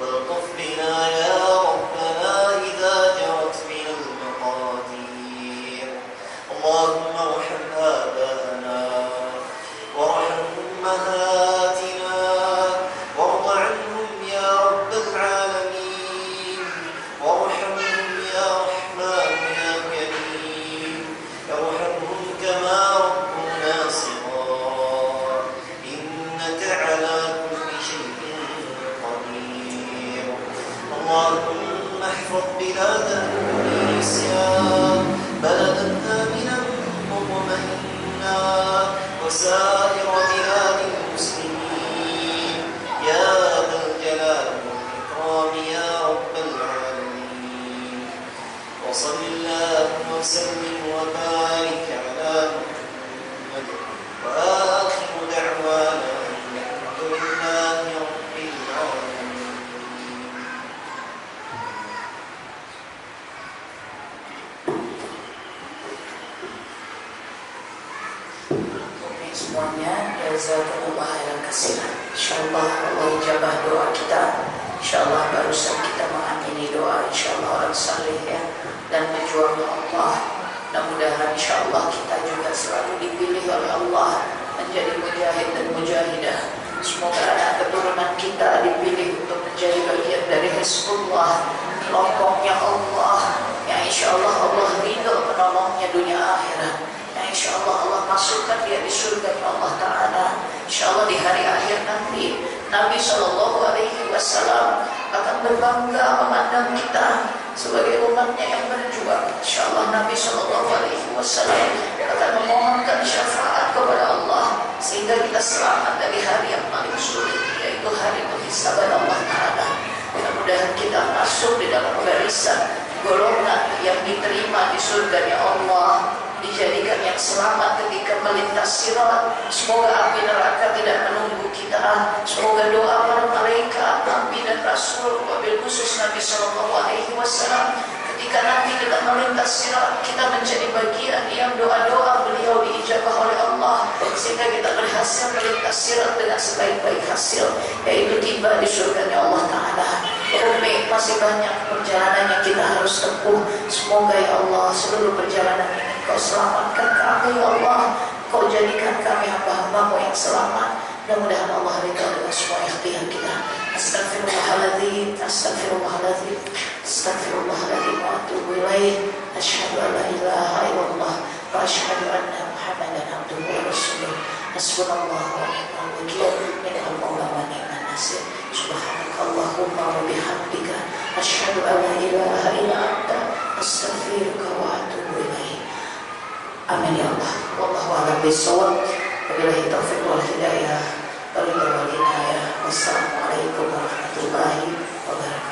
S3: والطف بنا يا ربنا إذا جرت بنا المقادير اللهم ارحم آباءنا وارحم أمهاتنا وارض عنهم يا رب العالمين وارحمهم يا رحمن يا كريم ارحمهم كما ربنا صغار إنك على كل شيء قدير اللهم احفظ بلادنا تونسيا بلدا آمنا مطمئنا وسائر بلاد المسلمين يا ذا الجلال والإكرام يا رب العالمين وصل اللهم وسلم وبارك على محمد وآخر دعوانا الحمد لله رب العالمين
S2: Semuanya jazakumullah khairan katsiran. Insyaallah Allah ijabah doa kita. Insyaallah barusan kita mengamini doa insyaallah orang saleh ya dan berjuang Allah. Mudah-mudahan insyaallah kita juga selalu dipilih oleh Allah menjadi mujahid dan mujahidah. Semoga anak keturunan kita dipilih untuk menjadi bagian dari Hizbullah, kelompoknya Allah yang insyaallah Allah ridho menolongnya dunia akhirat. InsyaAllah Allah masukkan dia di surga Allah Ta'ala. InsyaAllah di hari akhir nanti Nabi SAW akan berbangga memandang kita sebagai umatnya yang berjuang. InsyaAllah Nabi SAW akan memohonkan syafaat kepada Allah sehingga kita selamat dari hari yang paling sulit, yaitu hari penghisaban Allah Ta'ala. Mudah-mudahan kita masuk di dalam barisan golongan yang diterima di surganya Allah, di dijadikan yang selamat ketika melintas sirat. Semoga api neraka tidak menunggu kita. Semoga doa para malaikat, nabi dan rasul, wabil khusus Nabi Sallallahu Alaihi Wasallam, ketika nanti kita melintas sirat, kita menjadi bagian yang doa-doa beliau diijabah oleh Allah, sehingga kita berhasil melintas sirat dengan sebaik-baik hasil, yaitu tiba di surganya Allah Ta'ala. Umi, masih banyak perjalanan yang kita harus tempuh. Semoga ya Allah seluruh perjalanan ini Kau selamatkan kami ya Allah. Kau jadikan kami hamba-hambamu yang selamat. Mudah-mudahan Allah ridha dengan semua ikhtiar kita. Astaghfirullahaladzim, astaghfirullahaladzim, astaghfirullahaladzim wa atubu ilaih. Asyhadu an la ilaha illallah wa asyhadu anna Muhammadan abduhu wa rasuluh. Hasbunallahu wa ni'mal wakil, ni'mal maula wa ni'man nasir. Subhanakallahumma wa bihamdika asyhadu an la ilaha illa anta astaghfiruka wa atubu ilaih. Amin ya Allah. Wallahu a'lam bishawab. Wabillahi taufiq wal hidayah. Wal hidayah. Wassalamualaikum warahmatullahi wabarakatuh.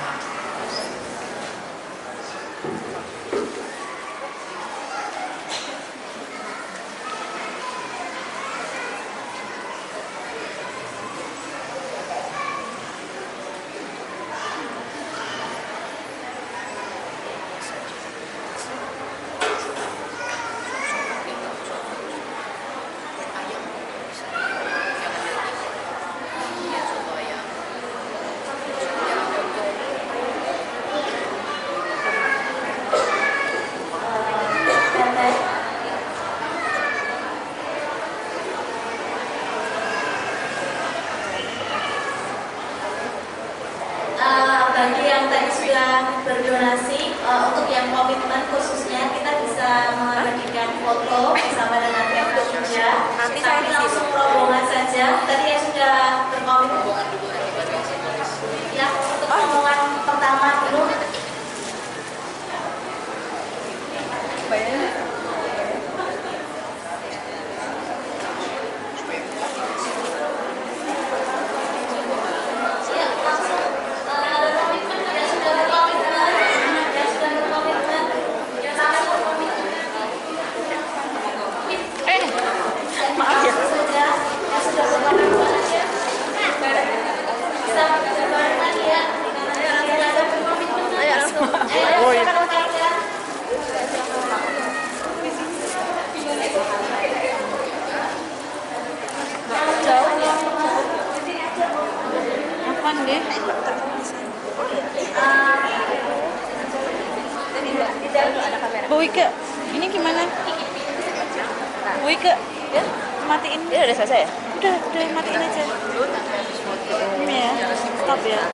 S4: Bagi yang tadi sudah berdonasi, untuk yang komitmen khususnya kita bisa membagikan foto bersama dengan pihak kerja. Tapi langsung rombongan saja. Tadi yang sudah berkomitmen ya untuk rombongan pertama dulu.
S5: Bu Wike, ini gimana? Bu Wike, ya, matiin. Ya udah selesai ya? Udah matiin aja. Ini ya, stop ya.